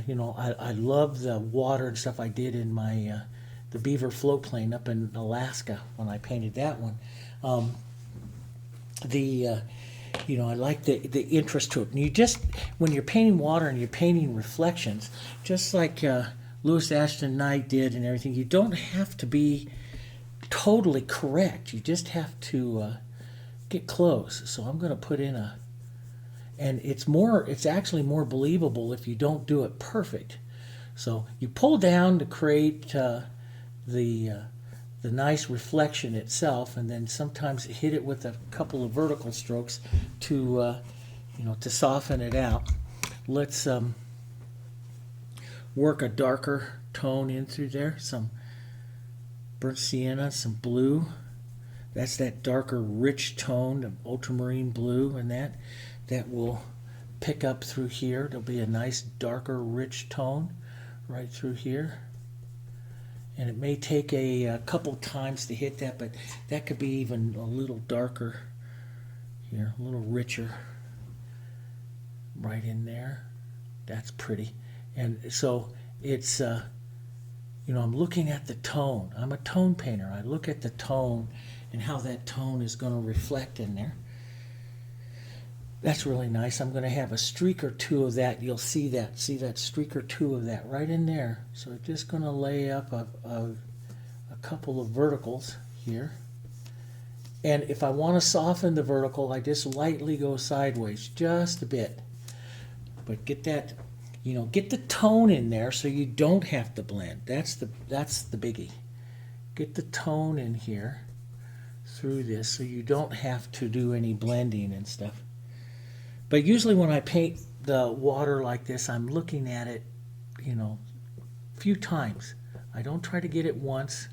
you know, I love the water and stuff I did in my the Beaver floatplane up in Alaska when I painted that one. You know, I like the interest to it. And you just, when you're painting water and you're painting reflections, just like Lewis Ashton Knight did and everything, you don't have to be totally correct. You just have to get close. So I'm going to put in and it's actually more believable if you don't do it perfect. So you pull down to create the nice reflection itself, and then sometimes hit it with a couple of vertical strokes to you know, to soften it out. Let's work a darker tone in through there. Some burnt sienna, some blue. That's that darker, rich tone of ultramarine blue, and that will pick up through here. There'll be a nice, darker, rich tone right through here. And it may take a couple times to hit that, but that could be even a little darker here, a little richer right in there. That's pretty. And so it's, you know, I'm looking at the tone. I'm a tone painter. I look at the tone and how that tone is going to reflect in there. That's really nice. I'm going to have a streak or two of that. You'll see that streak or two of that right in there. So I'm just going to lay up a couple of verticals here. And if I want to soften the vertical, I just lightly go sideways, just a bit. But get that, you know, get the tone in there so you don't have to blend. That's the biggie. Get the tone in here through this so you don't have to do any blending and stuff. But usually when I paint the water like this, I'm looking at it, you know, a few times. I don't try to get it once.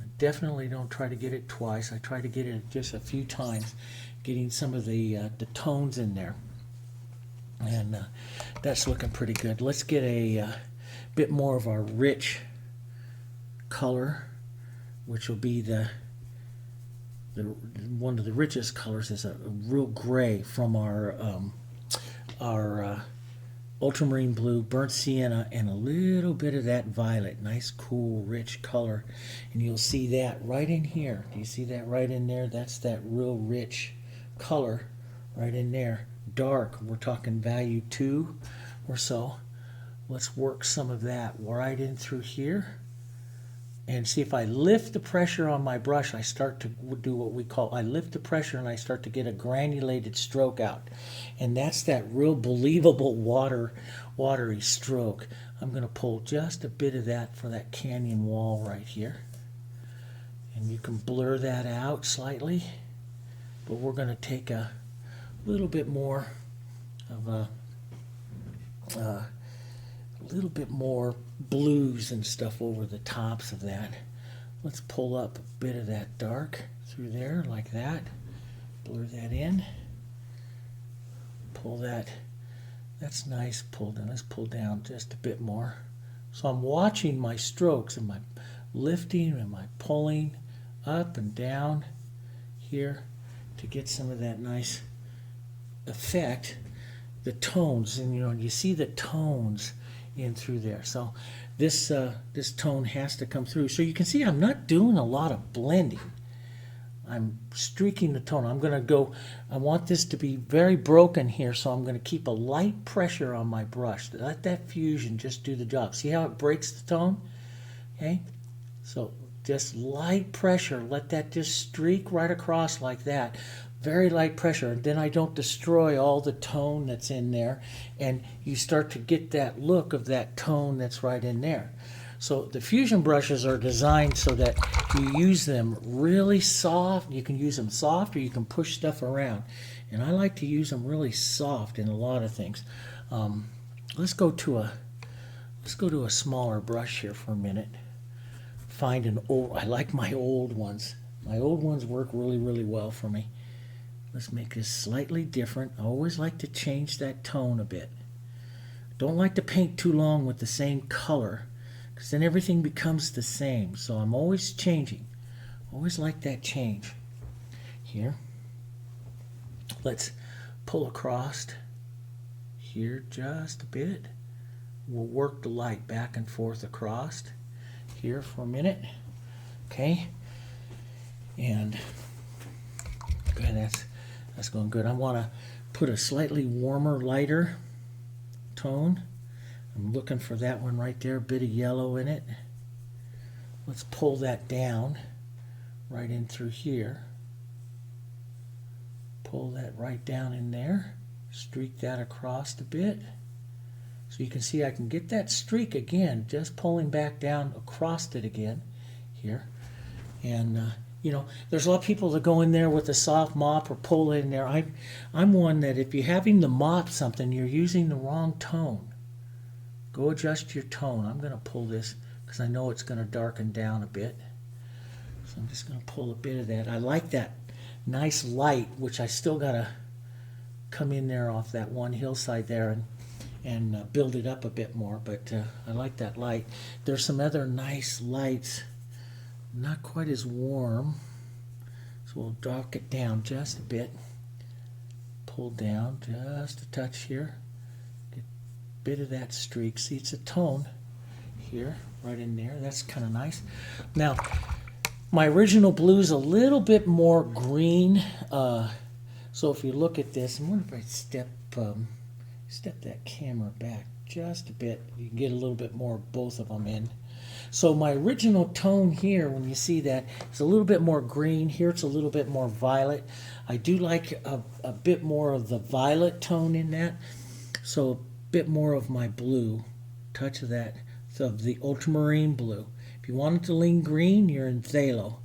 I definitely don't try to get it twice. I try to get it just a few times, getting some of the tones in there. And that's looking pretty good. Let's get a bit more of our rich color, which will be the one of the richest colors is a real gray from our ultramarine blue, burnt sienna, and a little bit of that violet. Nice, cool, rich color. And you'll see that right in here. Do you see that right in there? That's that real rich color right in there. Dark, we're talking value 2 or so. Let's work some of that right in through here. And see, if I lift the pressure on my brush, I start to do what we call, I lift the pressure and I start to get a granulated stroke out. And that's that real believable watery stroke. I'm going to pull just a bit of that for that canyon wall right here. And you can blur that out slightly. But we're going to take a little bit more of a little bit more blues and stuff over the tops of that. Let's pull up a bit of that dark through there like that. Blur that in. Pull that. That's nice pulled in. Let's pull down just a bit more. So I'm watching my strokes and my lifting and my pulling up and down here to get some of that nice effect. The tones, and you see the tones in through there. So this tone has to come through. So you can see I'm not doing a lot of blending. I'm streaking the tone. I'm going to go, I want this to be very broken here, so I'm going to keep a light pressure on my brush. Let that fusion just do the job. See how it breaks the tone? Okay? So just light pressure. Let that just streak right across like that. Very light pressure, and then I don't destroy all the tone that's in there, and you start to get that look of that tone that's right in there. So the fusion brushes are designed so that you use them really soft. You can use them soft, or you can push stuff around, and I like to use them really soft in a lot of things. Let's go to a smaller brush here for a minute. Find an old. I like my old ones. My old ones work really well for me. Let's make this slightly different. I always like to change that tone a bit. Don't like to paint too long with the same color, because then everything becomes the same. So I'm always changing. Always like that change. Here. Let's pull across here just a bit. We'll work the light back and forth across here for a minute. Okay. And good, that's going good. I want to put a slightly warmer, lighter tone. I'm looking for that one right there, a bit of yellow in it. Let's pull that down right in through here. Pull that right down in there. Streak that across a bit. So you can see I can get that streak again, just pulling back down across it again here. And there's a lot of people that go in there with a soft mop or pull in there. I'm one that if you're having to mop something, you're using the wrong tone. Go adjust your tone. I'm going to pull this because I know it's going to darken down a bit. So I'm just going to pull a bit of that. I like that nice light, which I still got to come in there off that one hillside there and build it up a bit more. But I like that light. There's some other nice lights. Not quite as warm, so we'll dark it down just a bit. Pull down just a touch here. Get a bit of that streak. See, it's a tone here, right in there. That's kind of nice. Now, my original blue is a little bit more green. So if you look at this, I wonder if I step that camera back just a bit. You can get a little bit more of both of them in. So my original tone here, when you see that, it's a little bit more green. Here it's a little bit more violet. I do like a bit more of the violet tone in that. So a bit more of my blue, touch of that, of the ultramarine blue. If you want it to lean green, you're in phthalo.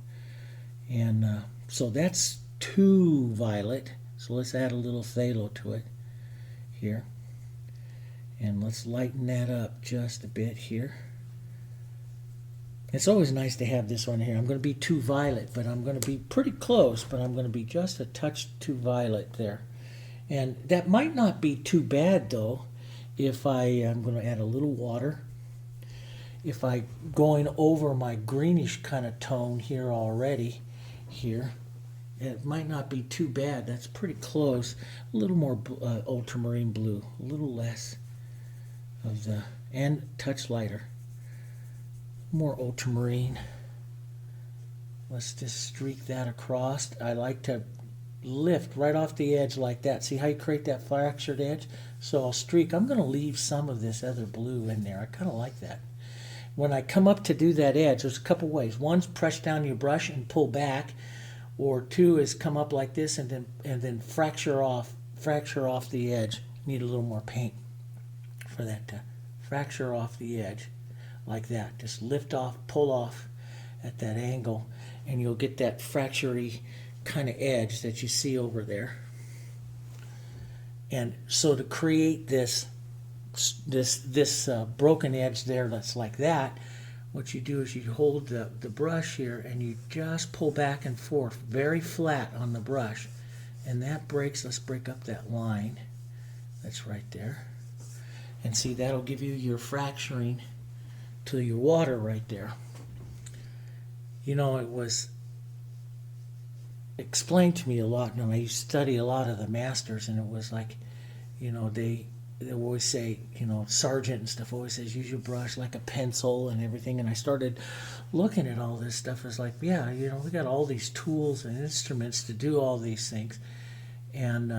And so that's too violet. So let's add a little phthalo to it here. And let's lighten that up just a bit here. It's always nice to have this one here. I'm going to be too violet, but I'm going to be pretty close, but I'm going to be just a touch too violet there. And that might not be too bad, though, if I'm going to add a little water. If I'm going over my greenish kind of tone here already, here, it might not be too bad. That's pretty close. A little more ultramarine blue, a little less of the, and touch lighter. More ultramarine. Let's just streak that across. I like to lift right off the edge like that. See how you create that fractured edge? So I'll streak. I'm going to leave some of this other blue in there. I kind of like that. when I come up to do that edge, there's a couple ways. One's press down your brush and pull back, or two is come up like this and then fracture off the edge. Need a little more paint for that to fracture off the edge like that. Just lift off, pull off at that angle, and you'll get that fracture-y kind of edge that you see over there. And so to create this broken edge there that's like that, what you do is you hold the brush here and you just pull back and forth very flat on the brush, and that breaks. Let's break up that line that's right there, and see, that'll give you your fracturing to your water right there. You know, it was explained to me a lot, and I used to study a lot of the masters, and it was like, you know, they always say, you know, Sargent and stuff always says use your brush like a pencil and everything. And I started looking at all this stuff. It's like, yeah, you know, we got all these tools and instruments to do all these things. And,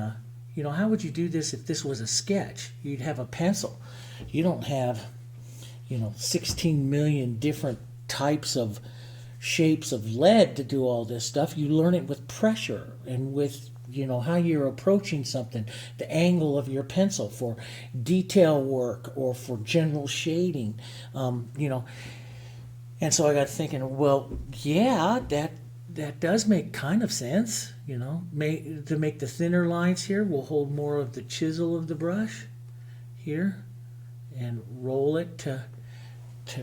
you know, how would you do this if this was a sketch? You'd have a pencil. You don't have, you know, 16 million different types of shapes of lead to do all this stuff. You learn it with pressure and with, you know, how you're approaching something, the angle of your pencil for detail work or for general shading, you know. And so I got thinking, well, yeah, that does make kind of sense, you know. To make the thinner lines here, we'll hold more of the chisel of the brush here and roll it to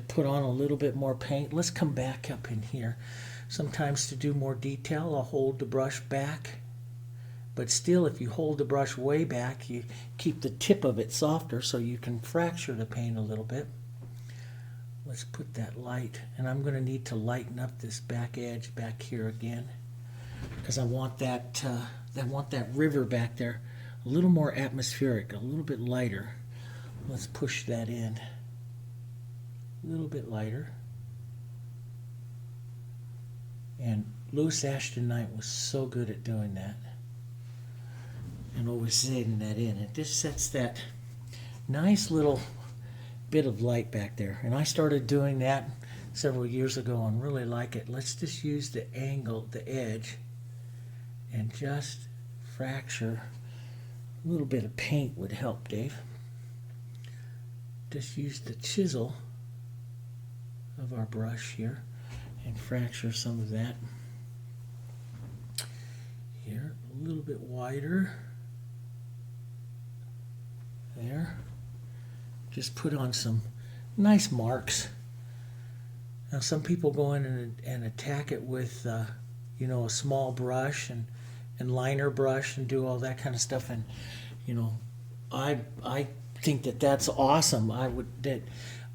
put on a little bit more paint. Let's come back up in here. Sometimes to do more detail, I'll hold the brush back. But still, if you hold the brush way back, you keep the tip of it softer so you can fracture the paint a little bit. Let's put that light, and I'm going to need to lighten up this back edge back here again, because I want that river back there a little more atmospheric, a little bit lighter. Let's push that in a little bit lighter. And Louis Ashton Knight was so good at doing that and always setting that in. It just sets that nice little bit of light back there. And I started doing that several years ago and really like it. Let's just use the angle, the edge, and just fracture. A little bit of paint would help, Dave. Just use the chisel of our brush here and fracture some of that. Here, a little bit wider. There. Just put on some nice marks. Now some people go in and attack it with you know, a small brush and liner brush and do all that kind of stuff, and you know, I think that's awesome. I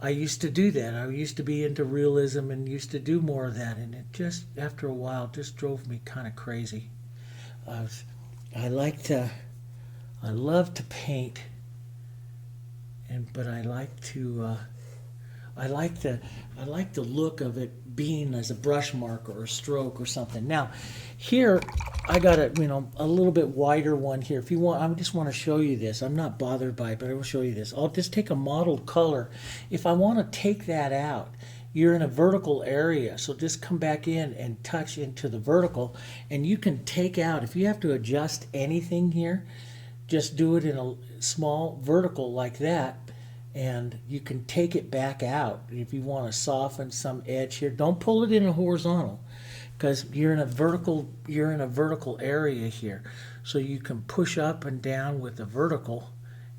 used to do that. I used to be into realism and used to do more of that, and it just, after a while, just drove me kind of crazy. I love to paint, but I like the look of it being as a brush mark or a stroke or something. Now, here I got a little bit wider one here. If you want, I just want to show you this. I'm not bothered by it, but I will show you this. I'll just take a mottled color. If I want to take that out, you're in a vertical area, so just come back in and touch into the vertical, and you can take out, if you have to adjust anything here, just do it in a small vertical like that, and you can take it back out. If you want to soften some edge here, don't pull it in a horizontal, because you're in a vertical area here, so you can push up and down with the vertical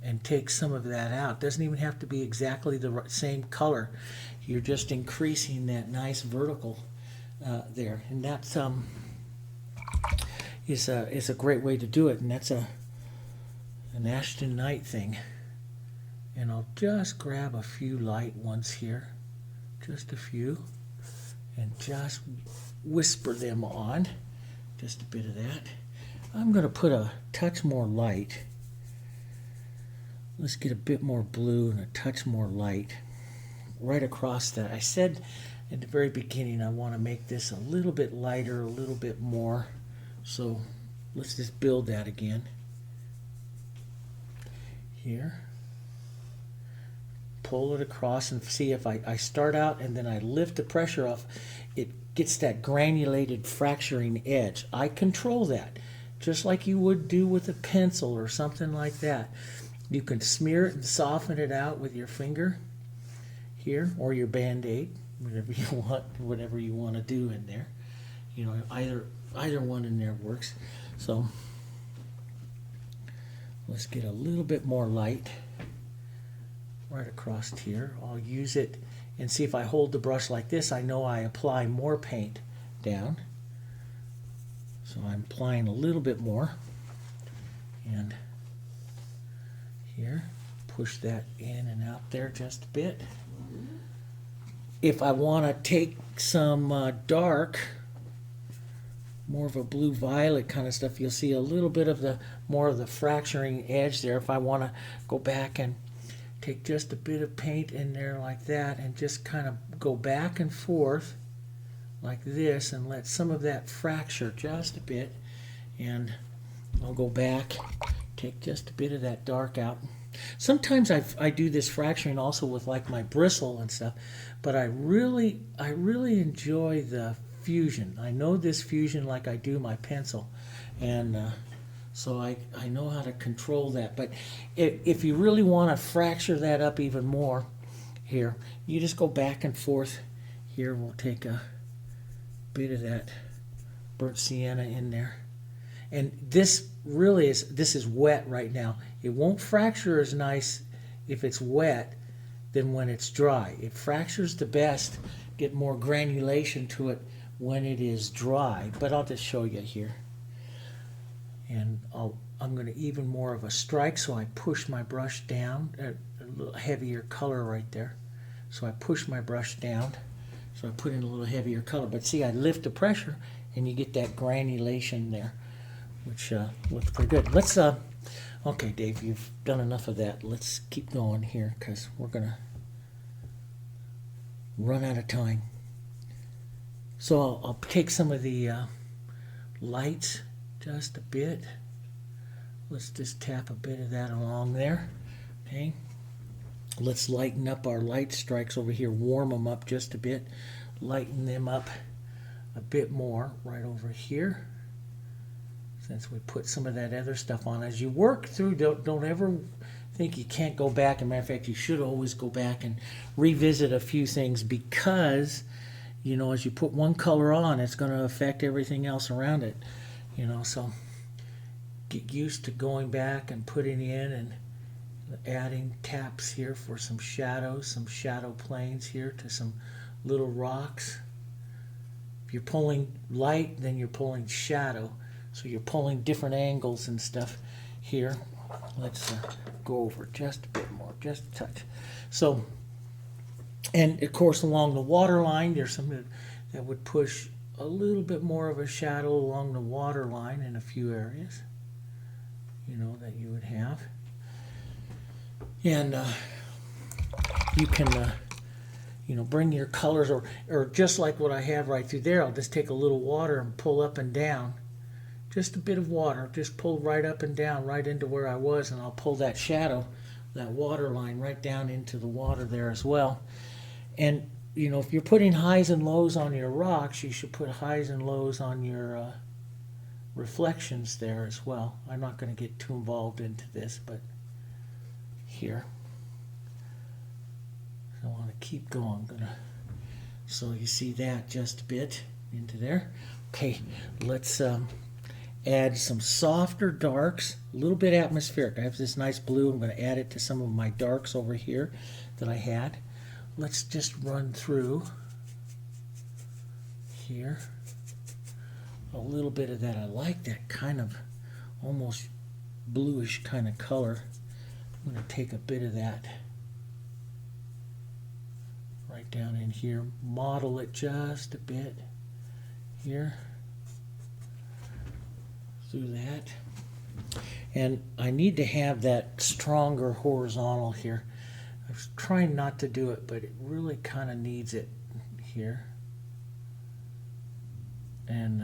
and take some of that out. It doesn't even have to be exactly the same color. You're just increasing that nice vertical there, and that's is a great way to do it, and that's an Ashton Knight thing. And I'll just grab a few light ones here, just a few, and just whisper them on, just a bit of that. I'm going to put a touch more light. Let's get a bit more blue and a touch more light right across that. I said at the very beginning I want to make this a little bit lighter, a little bit more. So let's just build that again. Here. pull it across and see if I start out and then I lift the pressure off, it gets that granulated fracturing edge. I control that, just like you would do with a pencil or something like that. You can smear it and soften it out with your finger here, or your Band-Aid, whatever you want to do in there. You know, either one in there works. So let's get a little bit more light right across here. I'll use it and see if I hold the brush like this, I know I apply more paint down. So I'm applying a little bit more. And here, push that in and out there just a bit. If I want to take some dark, more of a blue violet kind of stuff, you'll see a little bit of the more of the fracturing edge there. If I want to go back and take just a bit of paint in there like that and just kind of go back and forth like this and let some of that fracture just a bit, and I'll go back, take just a bit of that dark out. Sometimes I do this fracturing also with like my bristle and stuff, but I really enjoy the fusion. I know this fusion like I do my pencil, and so I know how to control that. But if you really want to fracture that up even more, here, you just go back and forth. Here we'll take a bit of that burnt sienna in there. And this is wet right now. It won't fracture as nice if it's wet than when it's dry. It fractures the best, get more granulation to it when it is dry. But I'll just show you here. And I'm going to even more of a strike, so I push my brush down, a little heavier color right there. So I push my brush down, so I put in a little heavier color. But see, I lift the pressure, and you get that granulation there, which looks pretty good. Let's, okay, Dave, you've done enough of that. Let's keep going here, because we're going to run out of time. So I'll take some of the lights just a bit. Let's just tap a bit of that along there. Okay. Let's lighten up our light strikes over here. Warm them up just a bit. Lighten them up a bit more right over here. Since we put some of that other stuff on. As you work through, don't ever think you can't go back. As a matter of fact, you should always go back and revisit a few things, because, you know, as you put one color on, it's going to affect everything else around it. You know, so get used to going back and putting in and adding taps here for some shadows, some shadow planes here to some little rocks. If you're pulling light, then you're pulling shadow. So you're pulling different angles and stuff here. Let's go over just a bit more, just a touch. So, and of course along the water line, there's some that would push a little bit more of a shadow along the water line in a few areas, you know, that you would have. And you can, you know, bring your colors, or just like what I have right through there, I'll just take a little water and pull up and down. Just a bit of water, just pull right up and down, right into where I was, and I'll pull that shadow, that water line right down into the water there as well. And, you know, if you're putting highs and lows on your rocks, you should put highs and lows on your reflections there as well. I'm not going to get too involved into this, but here. I want to keep going. So you see that just a bit into there. Okay, let's add some softer darks, a little bit atmospheric. I have this nice blue. I'm going to add it to some of my darks over here that I had. Let's just run through here a little bit of that. I like that kind of almost bluish kind of color. I'm going to take a bit of that right down in here, model it just a bit here through that. And I need to have that stronger horizontal here. I was trying not to do it, but it really kind of needs it here. And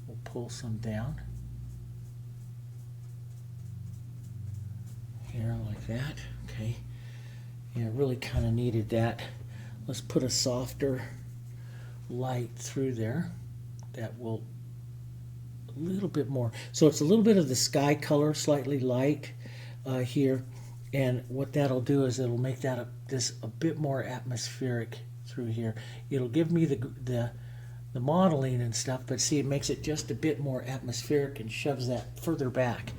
we'll pull some down here like that. Okay. Yeah, it really kind of needed that. Let's put a softer light through there that will a little bit more. So it's a little bit of the sky color, slightly light here, and what that'll do is it'll make that a bit more atmospheric through here. It'll give me the modeling and stuff, but see, it makes it just a bit more atmospheric and shoves that further back,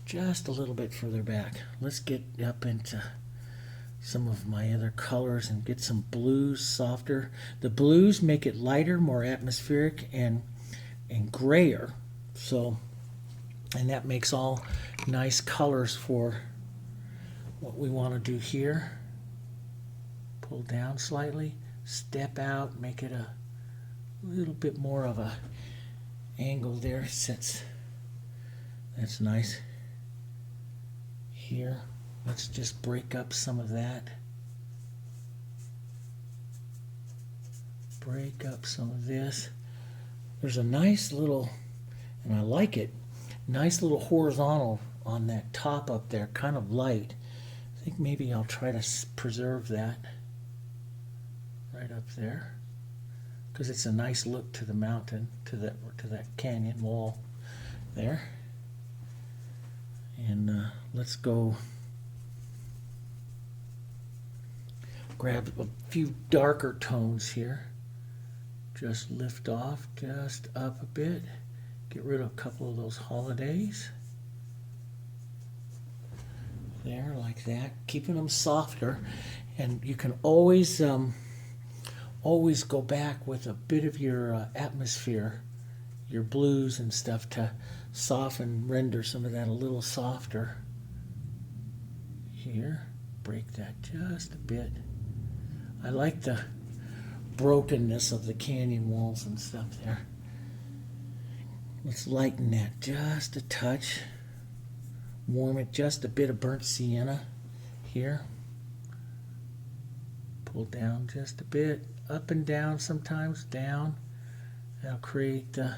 just a little bit further back. Let's get up into some of my other colors and get some blues softer. The blues make it lighter, more atmospheric, and grayer. So, and that makes all nice colors for what we want to do here. Pull down slightly, step out, make it a little bit more of a angle there. That's nice. Here, let's just break up some of that. Break up some of this. There's a nice little, and I like it, nice little horizontal on that top up there, kind of light. I think maybe I'll try to preserve that right up there, because it's a nice look to the mountain, to that canyon wall there. And let's go grab a few darker tones here. Just lift off just up a bit. Get rid of a couple of those holidays. There, like that. Keeping them softer. And you can always go back with a bit of your atmosphere, your blues and stuff, to soften, render some of that a little softer. Here, break that just a bit. I like the brokenness of the canyon walls and stuff there. Let's lighten that just a touch. Warm it just a bit of burnt sienna here. Pull down just a bit, up and down sometimes, down. That'll create the,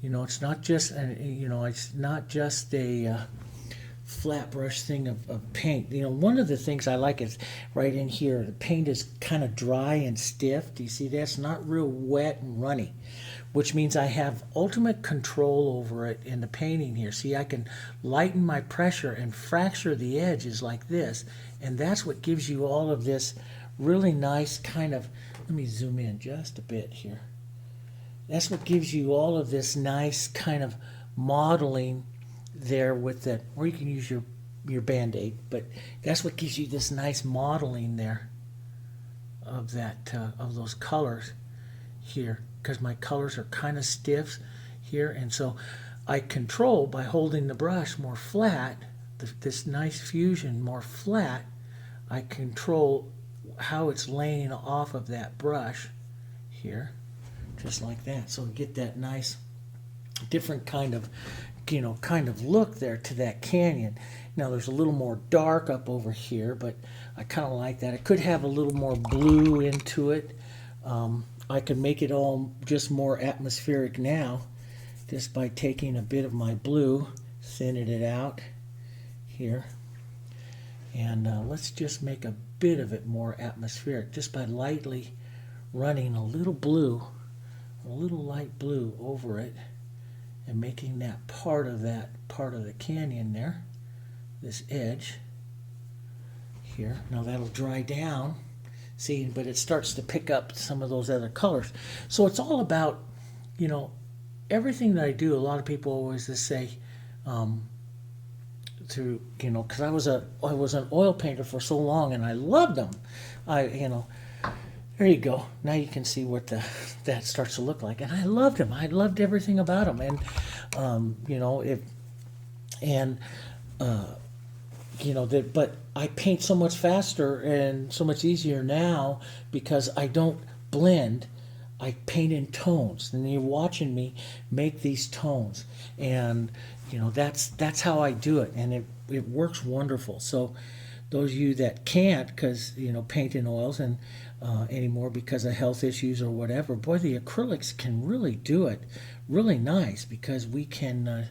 it's not just, it's not just a flat brush thing of paint. One of the things I like is right in here, the paint is kind of dry and stiff. Do you see that? It's not real wet and runny, which means I have ultimate control over it in the painting here. See, I can lighten my pressure and fracture the edges like this, and that's what gives you all of this really nice kind of, let me zoom in just a bit here. That's what gives you all of this nice kind of modeling there with that, or you can use your Band-Aid, but that's what gives you this nice modeling there of that of those colors here, because my colors are kind of stiff here, and so I control by holding the brush more flat, this nice fusion more flat. I control how it's laying off of that brush here, just like that. So get that nice different kind of look there to that canyon. Now there's a little more dark up over here, but I kind of like that. I could have a little more blue into it. I could make it all just more atmospheric now, just by taking a bit of my blue, thinning it out here. And let's just make a bit of it more atmospheric, just by lightly running a little blue, a little light blue over it, and making that part of the canyon there, this edge here. Now that'll dry down, see, but it starts to pick up some of those other colors. So it's all about, everything that I do. A lot of people always just say, because I was an oil painter for so long, and I loved them. There you go. Now you can see what that starts to look like. And I loved them. I loved everything about them. And, but I paint so much faster and so much easier now because I don't blend. I paint in tones. And you're watching me make these tones. And, that's how I do it. And it works wonderful. So those of you that can't, because, paint in oils and anymore because of health issues or whatever, boy, the acrylics can really do it really nice, because we can,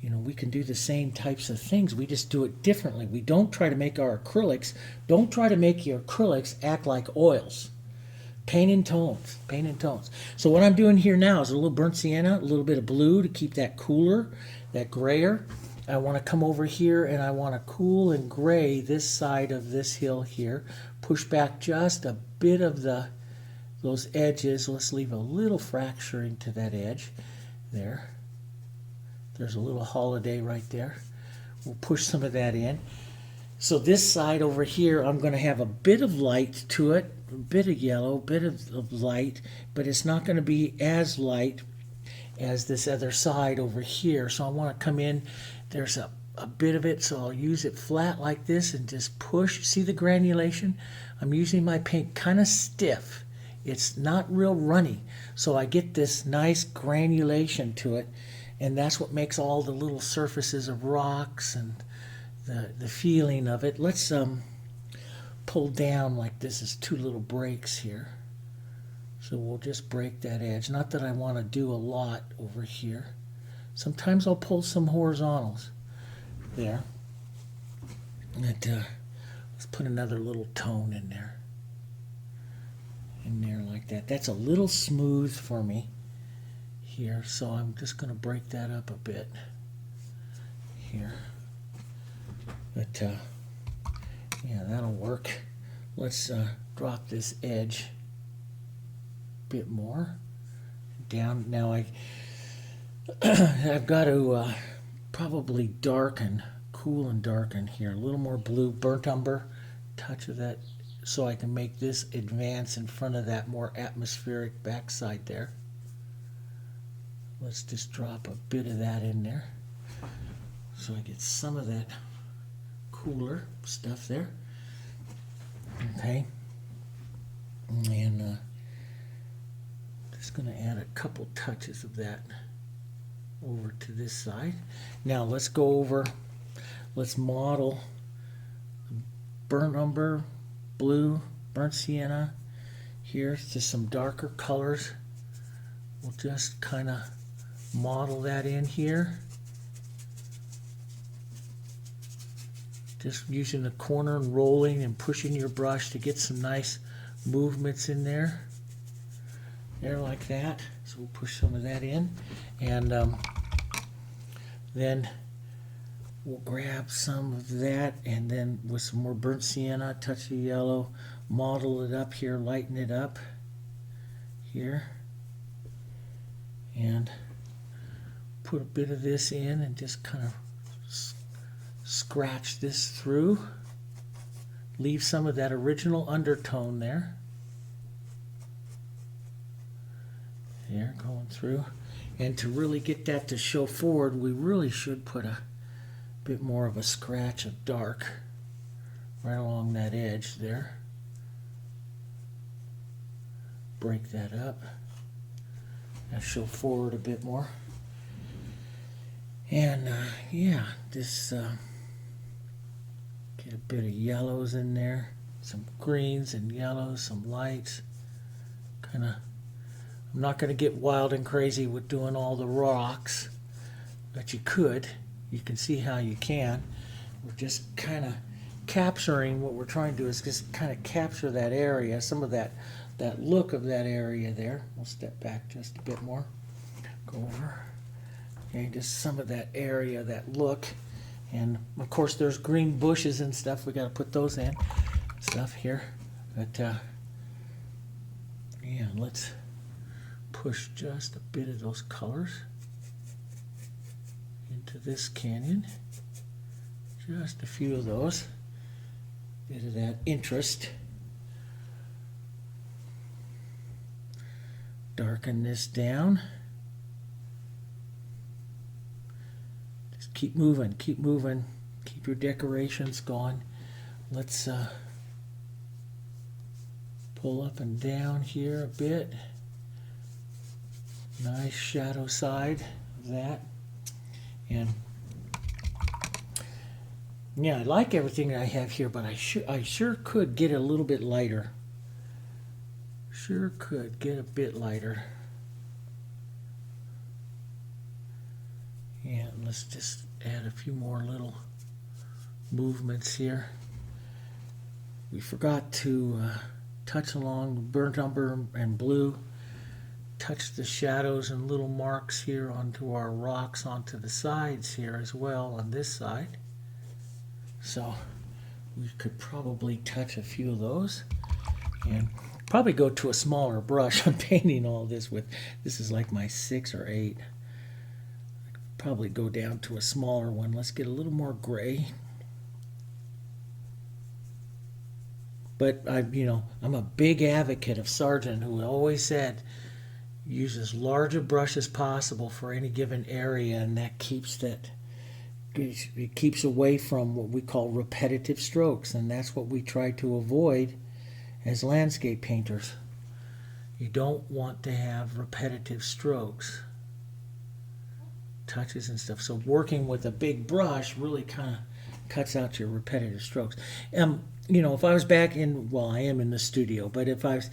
You know, we can do the same types of things. We just do it differently. We don't try to make our acrylics, don't try to make your acrylics act like oils. Paint in tones, paint in tones. So what I'm doing here now is a little burnt sienna, a little bit of blue to keep that cooler, that grayer. I want to come over here and I want to cool and gray this side of this hill here. Push back just a bit of those edges. Let's leave a little fracturing to that edge there. There's a little holiday right there. We'll push some of that in. So this side over here, I'm going to have a bit of light to it, a bit of yellow, a bit of light, but it's not going to be as light as this other side over here. So I want to come in, there's a bit of it, so I'll use it flat like this and just push. See the granulation? I'm using my paint kind of stiff. It's not real runny, so I get this nice granulation to it, and that's what makes all the little surfaces of rocks and the feeling of it. Let's pull down like this is two little breaks here. So we'll just break that edge. Not that I want to do a lot over here. Sometimes I'll pull some horizontals there. Let's put another little tone in there. In there like that. That's a little smooth for me here, so I'm just going to break that up a bit here. But yeah, that'll work. Let's drop this edge a bit more down. Now I've got to probably darken, cool and darken here. A little more blue, burnt umber, touch of that, so I can make this advance in front of that more atmospheric backside there. Let's just drop a bit of that in there so I get some of that cooler stuff there. Okay. And just going to add a couple touches of that over to this side. Now let's go over, let's model burnt umber, blue, burnt sienna. Here's just some darker colors. We'll just kind of model that in here. Just using the corner and rolling and pushing your brush to get some nice movements in there. There like that. So we'll push some of that in. And then we'll grab some of that, and then with some more burnt sienna, touch of yellow, model it up here, lighten it up here. And put a bit of this in and just kind of scratch this through. Leave some of that original undertone there. There, going through. And to really get that to show forward, we really should put a bit more of a scratch of dark right along that edge there. Break that up. And show forward a bit more. And yeah, this get a bit of yellows in there, some greens and yellows, some lights. Kind of, I'm not going to get wild and crazy with doing all the rocks, but you could. You can see how you can. We're just kind of capturing, what we're trying to do is just kind of capture that area, some of that look of that area there. We'll step back just a bit more. Go over. Okay, just some of that area, that look. And of course there's green bushes and stuff. We got to put those in. Stuff here. But yeah, let's push just a bit of those colors into this canyon. Just a few of those. Bit of that interest. Darken this down. Just keep moving, keep moving. Keep your decorations going. Let's pull up and down here a bit. Nice shadow side of that. And yeah, I like everything I have here, but I sure could get a little bit lighter. Sure could get a bit lighter. Yeah, let's just add a few more little movements here. We forgot to touch along burnt umber and blue, touch the shadows and little marks here onto our rocks onto the sides here as well on this side. So we could probably touch a few of those and probably go to a smaller brush. I'm painting all this with, this is like my 6 or 8. I could probably go down to a smaller one. Let's get a little more gray. But I'm a big advocate of Sargent, who always said use as large a brush as possible for any given area, and that keeps it keeps away from what we call repetitive strokes, and that's what we try to avoid as landscape painters. You don't want to have repetitive strokes, touches and stuff. So working with a big brush really kind of cuts out your repetitive strokes. If I was back in, well, I am in the studio, but if I was,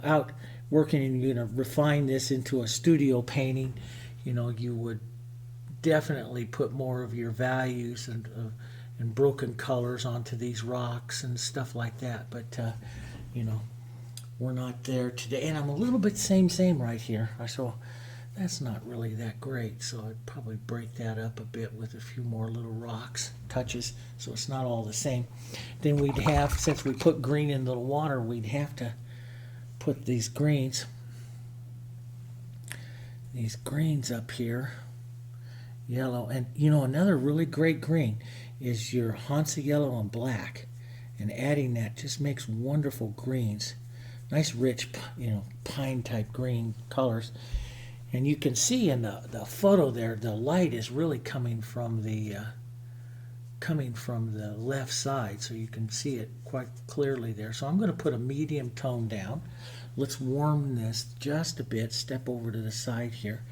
out working and you're going to refine this into a studio painting, you would definitely put more of your values and broken colors onto these rocks and stuff like that. But, we're not there today. And I'm a little bit same right here. So that's not really that great. So I'd probably break that up a bit with a few more little rocks, touches, so it's not all the same. Then we'd have, since we put green into the water, we'd have to put these greens up here, yellow. And another really great green is your Hansa Yellow and black, and adding that just makes wonderful greens, nice rich pine type green colors. And you can see in the photo there, the light is really coming from the left side, so you can see it quite clearly there. So I'm going to put a medium tone down. Let's warm this just a bit. Step over to the side here,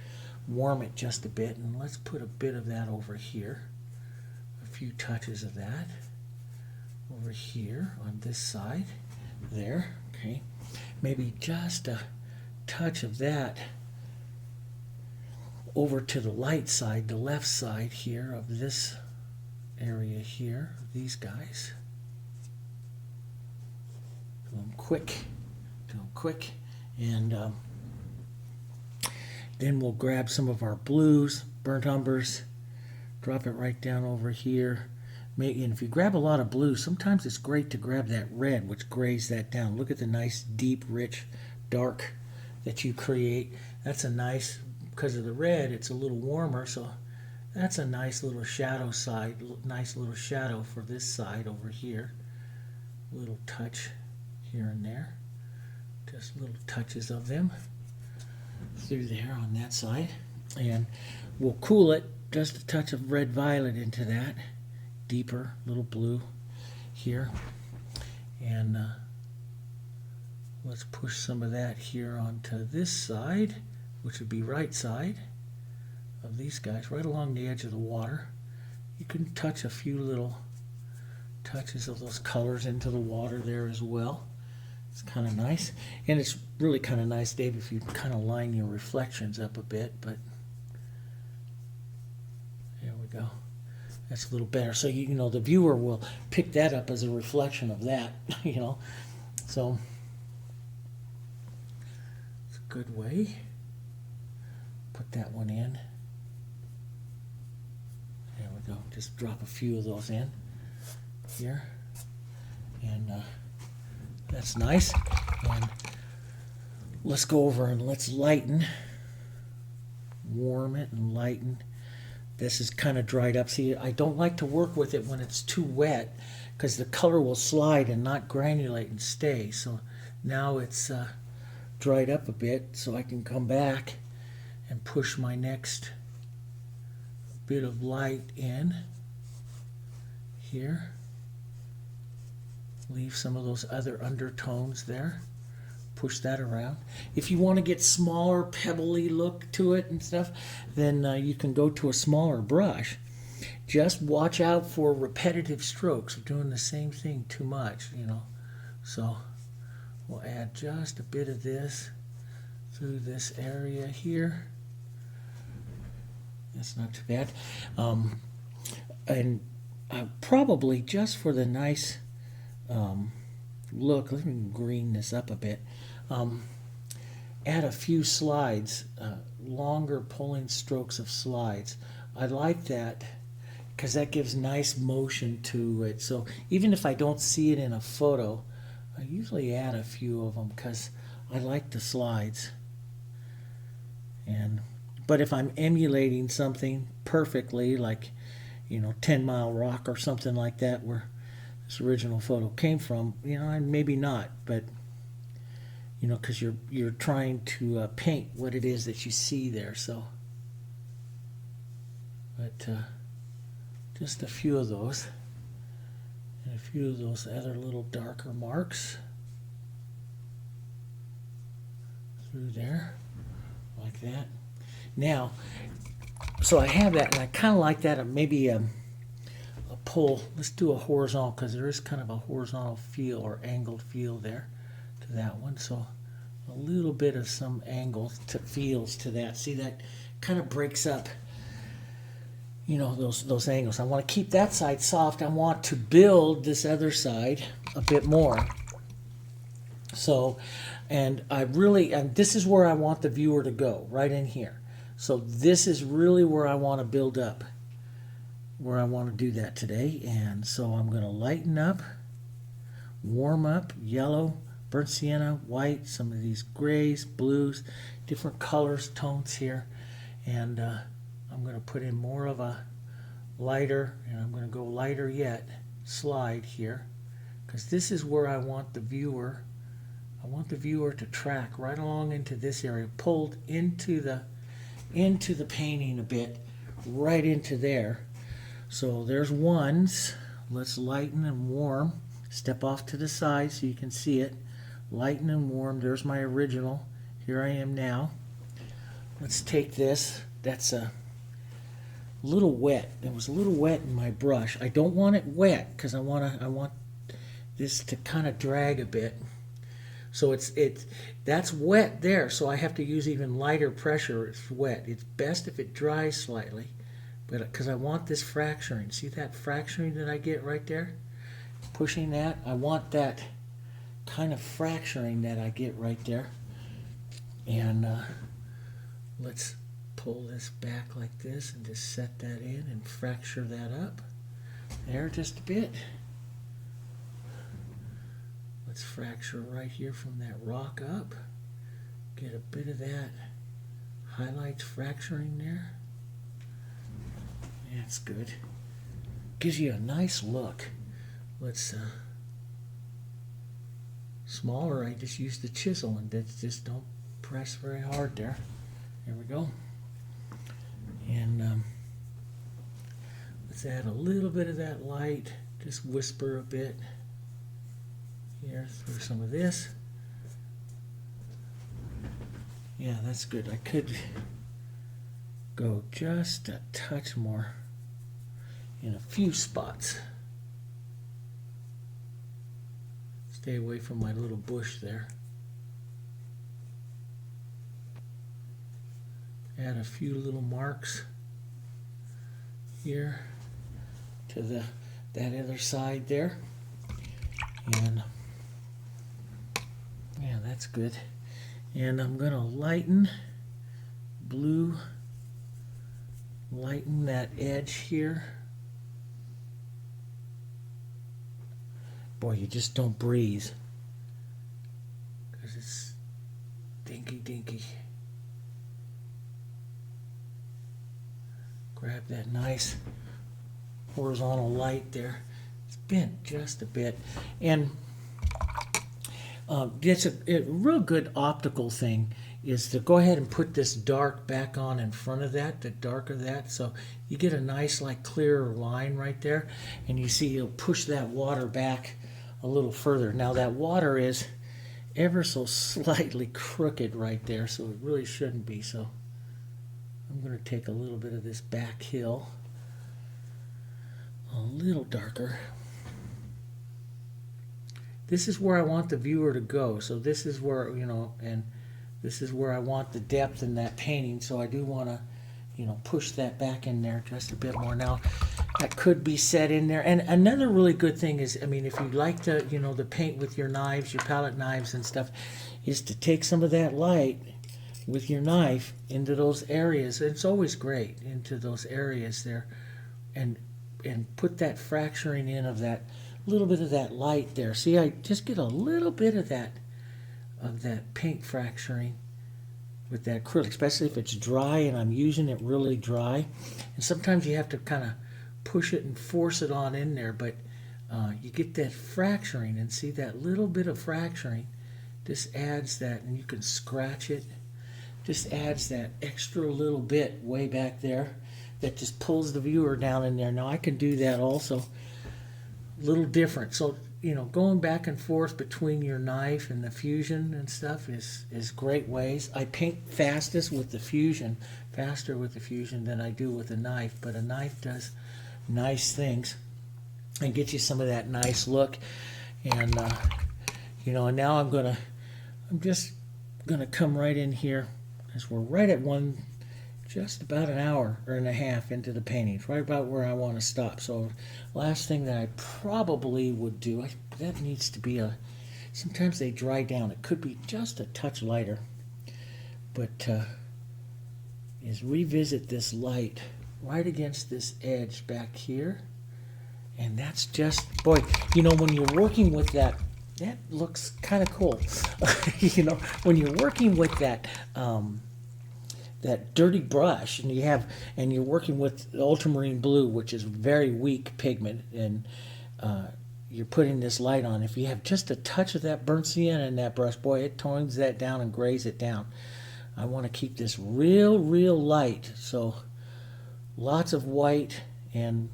warm it just a bit, and let's put a bit of that over here. A few touches of that over here on this side. There, okay. Maybe just a touch of that over to the light side, the left side here of this area here, these guys. Do them quick, and then we'll grab some of our blues, burnt umbers, drop it right down over here. And if you grab a lot of blue, sometimes it's great to grab that red, which grays that down. Look at the nice, deep, rich, dark that you create. That's a nice, because of the red, it's a little warmer, so that's a nice little shadow side, nice little shadow for this side over here. A little touch here and there, just little touches of them through there on that side. And we'll cool it, just a touch of red violet into that, deeper little blue here. And let's push some of that here onto this side, which would be right side of these guys, right along the edge of the water. You can touch a few little touches of those colors into the water there as well. It's kind of nice. And it's really kind of nice, Dave, if you kind of line your reflections up a bit, but there we go. That's a little better. So, the viewer will pick that up as a reflection of that, So, it's a good way. Put that one in. There we go. Just drop a few of those in here. And that's nice. And let's go over and let's lighten. Warm it and lighten. This is kind of dried up. See, I don't like to work with it when it's too wet because the color will slide and not granulate and stay. So now it's dried up a bit, so I can come back and push my next bit of light in here. Leave some of those other undertones there. Push that around. If you want to get smaller, pebbly look to it and stuff, then you can go to a smaller brush. Just watch out for repetitive strokes. We're doing the same thing too much, So we'll add just a bit of this through this area here. That's not too bad. And probably just for the nice look, let me green this up a bit. Add a few slides, longer pulling strokes of slides. I like that because that gives nice motion to it. So even if I don't see it in a photo, I usually add a few of them because I like the slides. But if I'm emulating something perfectly, like 10 Mile Rock or something like that, where this original photo came from, maybe not, but because you're trying to paint what it is that you see there. So, but just a few of those, and a few of those other little darker marks through there, like that. Now, so I have that, and I kind of like that. Maybe a pull. Let's do a horizontal because there is kind of a horizontal feel or angled feel there to that one. So a little bit of some angle feels to that. See, that kind of breaks up, those angles. I want to keep that side soft. I want to build this other side a bit more. So, and this is where I want the viewer to go, right in here. So this is really where I want to build up, where I want to do that today. And so I'm going to lighten up, warm up, yellow, burnt sienna, white, some of these grays, blues, different colors, tones here. And I'm going to put in more of a lighter, and I'm going to go lighter yet, slide here, because this is where I want the viewer. I want the viewer to track right along into this area, pulled into the painting a bit, right into there. So there's ones. Let's lighten and warm. Step off to the side so you can see it. Lighten and warm. There's my original. Here I am now. Let's take this. That's a little wet. It was a little wet in my brush. I don't want it wet because I want this to kind of drag a bit. So that's wet there, so I have to use even lighter pressure. It's wet. It's best if it dries slightly, but because I want this fracturing. See that fracturing that I get right there? Pushing that, I want that kind of fracturing that I get right there. And let's pull this back like this and just set that in and fracture that up. There, just a bit. Let's fracture right here from that rock up. Get a bit of that highlights fracturing there. That's good. Gives you a nice look. Let's smaller. I just use the chisel and just don't press very hard there. There we go. And let's add a little bit of that light. Just whisper a bit here through some of this. Yeah, that's good. I could go just a touch more in a few spots. Stay away from my little bush there. Add a few little marks here to that other side there. And yeah, that's good. And I'm going to lighten blue, lighten that edge here. Boy, you just don't breathe because it's dinky. Grab that nice horizontal light there. It's bent just a bit. And it's a real good optical thing is to go ahead and put this dark back on in front of that, the darker that, so you get a nice like clearer line right there, and you see you'll push that water back a little further. Now that water is ever so slightly crooked right there, so it really shouldn't be. So I'm going to take a little bit of this back hill, a little darker. This is where I want the viewer to go. So this is where, and this is where I want the depth in that painting. So I do want to you know, push that back in there just a bit more. Now, that could be set in there. And another really good thing is, I mean, if you like to, you know, to paint with your knives, your palette knives and stuff, is to take some of that light with your knife into those areas. It's always great, into those areas there, and put that fracturing in of that little bit of that light there. See, I just get a little bit of that paint fracturing with that acrylic, especially if it's dry and I'm using it really dry. And sometimes you have to kind of push it and force it on in there, but you get that fracturing, and see that little bit of fracturing just adds that, and you can scratch it, just adds that extra little bit way back there that just pulls the viewer down in there. Now I can do that also, a little different. So, you know, going back and forth between your knife and the fusion and stuff is great ways. I paint fastest with the fusion, faster with the fusion than I do with a knife, but a knife does nice things and get you some of that nice look. And you know, and now I'm just gonna come right in here, as we're right at just about an hour and a half into the painting. It's right about where I want to stop. So last thing that I probably would do, that needs to be sometimes they dry down. It could be just a touch lighter, but is revisit this light right against this edge back here. And that's just, boy, you know, when you're working with that looks kind of cool. You know, when you're working with that dirty brush, and you're working with ultramarine blue, which is very weak pigment, and you're putting this light on. If you have just a touch of that burnt sienna in that brush, boy, it tones that down and grays it down. I want to keep this real light, so lots of white and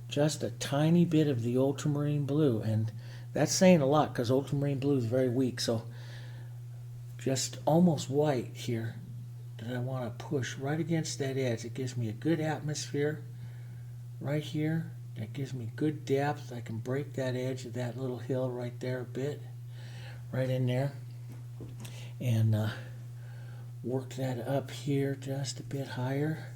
just a tiny bit of the ultramarine blue, and that's saying a lot because ultramarine blue is very weak. So just almost white here that I want to push right against that edge. It gives me a good atmosphere right here. That gives me good depth. I can break that edge of that little hill right there a bit, right in there, and work that up here just a bit higher,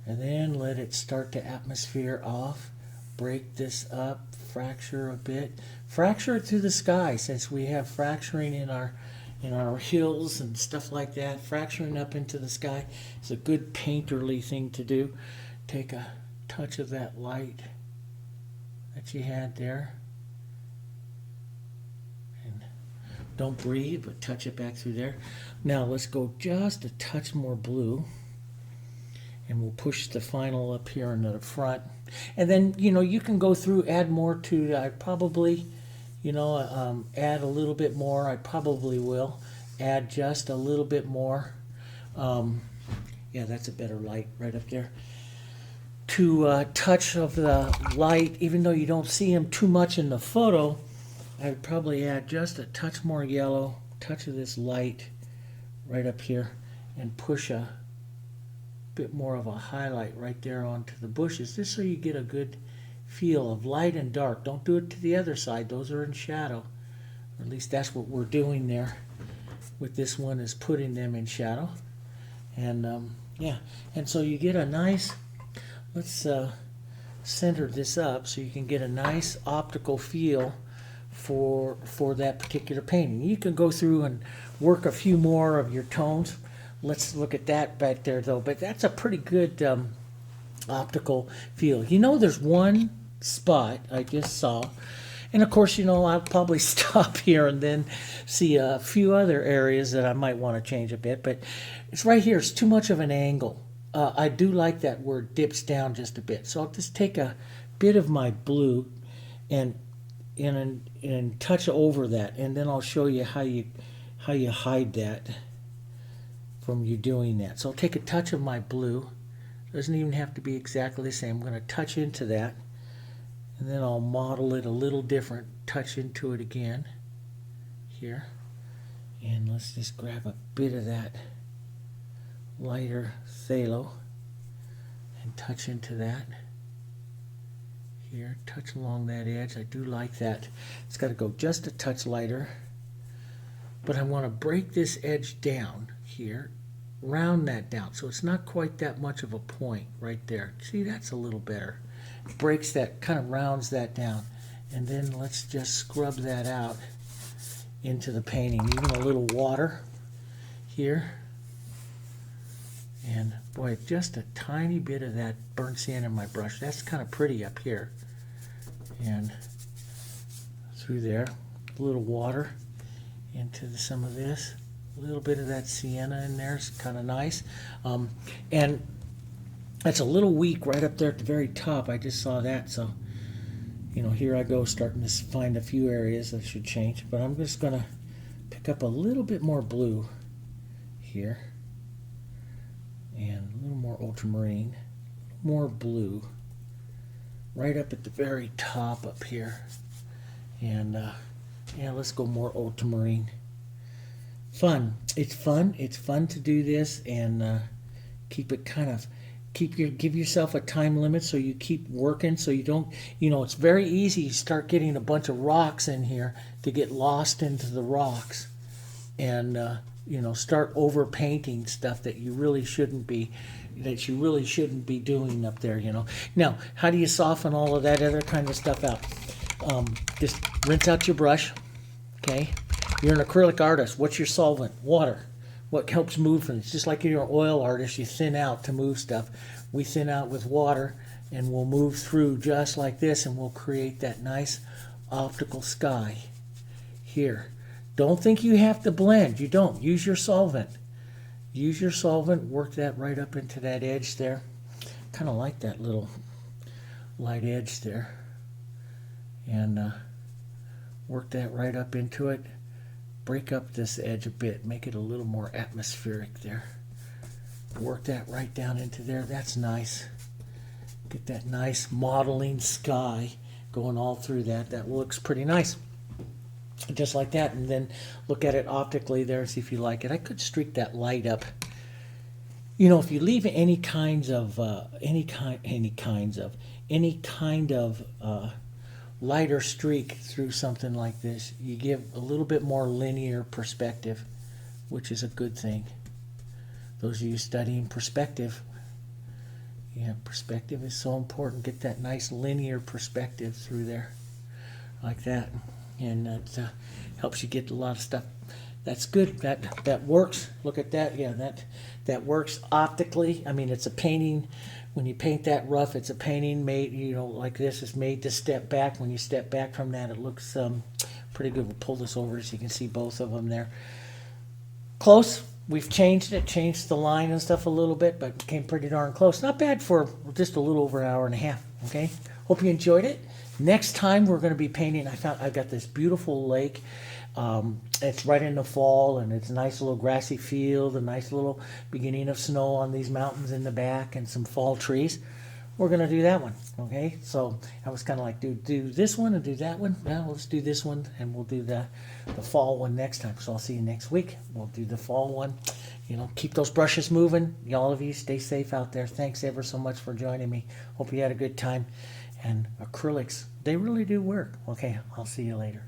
and then let it start to atmosphere off. Break this up, fracture a bit, fracture it through the sky, since we have fracturing in our hills and stuff like that. Fracturing up into the sky is a good painterly thing to do. Take a touch of that light that you had there, and don't breathe, but touch it back through there. Now let's go just a touch more blue, and we'll push the final up here into the front. And then, you know, you can go through, add more to, I probably, you know, add a little bit more. I probably will add just a little bit more. Yeah, that's a better light right up there. To touch of the light, even though you don't see him too much in the photo, I would probably add just a touch more yellow, touch of this light right up here, and push a bit more of a highlight right there onto the bushes, just so you get a good feel of light and dark. Don't do it to the other side. Those are in shadow. Or at least that's what we're doing there with this one, is putting them in shadow. And yeah, and so you get a nice, let's center this up so you can get a nice optical feel for that particular painting. You can go through and work a few more of your tones. Let's look at that back there though, but that's a pretty good optical feel. You know, there's one spot I just saw, and of course, you know, I'll probably stop here and then see a few other areas that I might want to change a bit, but it's right here. It's too much of an angle. I do like that where it dips down just a bit, so I'll just take a bit of my blue and touch over that, and then I'll show you how you hide that from you doing that. So I'll take a touch of my blue. Doesn't even have to be exactly the same. I'm going to touch into that, and then I'll model it a little different. Touch into it again here, and let's just grab a bit of that lighter phthalo and touch into that here. Touch along that edge. I do like that. It's got to go just a touch lighter, but I want to break this edge down here round that down. So it's not quite that much of a point right there. See, that's a little better. Breaks that, kind of rounds that down. And then let's just scrub that out into the painting. Even a little water here. And boy, just a tiny bit of that burnt sienna in my brush. That's kind of pretty up here. And through there, a little water into some of this. A little bit of that sienna in there is kind of nice. And that's a little weak right up there at the very top. I just saw that. So, you know, here I go starting to find a few areas that should change. But I'm just going to pick up a little bit more blue here. And a little more ultramarine. More blue. Right up at the very top up here. And yeah, let's go more ultramarine. Fun. It's fun. It's fun to do this and keep it kind of, give yourself a time limit so you keep working so you don't, you know, it's very easy to start getting a bunch of rocks in here to get lost into the rocks and, you know, start over painting stuff that you really shouldn't be, doing up there, you know. Now, how do you soften all of that other kind of stuff out? Just rinse out your brush, okay? You're an acrylic artist. What's your solvent? Water. What helps move things? It's just like you're an oil artist, you thin out to move stuff. We thin out with water, and we'll move through just like this, and we'll create that nice optical sky here. Don't think you have to blend. You don't. Use your solvent. Use your solvent. Work that right up into that edge there. Kind of like that little light edge there. And work that right up into it. Break up this edge a bit. Make it a little more atmospheric there. Work that right down into there. That's nice. Get that nice modeling sky going all through that. That looks pretty nice. Just like that. And then look at it optically there and see if you like it. I could streak that light up. You know, if you leave any kind of lighter streak through something like this, you give a little bit more linear perspective, which is a good thing. Those of you studying perspective, yeah, perspective is so important. Get that nice linear perspective through there, like that, and that helps you get a lot of stuff. That's good. That works. Look at that. Yeah, that works optically. I mean, it's a painting. When you paint that rough, it's a painting made, you know, like this. It's made to step back. When you step back from that, it looks pretty good. We'll pull this over so you can see both of them there. Close. We've changed it, changed the line and stuff a little bit, but it came pretty darn close. Not bad for just a little over an hour and a half, okay? Hope you enjoyed it. Next time we're going to be painting, I've got this beautiful lake. It's right in the fall, and it's a nice little grassy field, a nice little beginning of snow on these mountains in the back, and some fall trees. We're going to do that one, okay? So I was kind of like, do this one and do that one. Well, let's do this one, and we'll do the fall one next time. So I'll see you next week. We'll do the fall one. You know, keep those brushes moving. All of you, stay safe out there. Thanks ever so much for joining me. Hope you had a good time. And acrylics, they really do work. Okay, I'll see you later.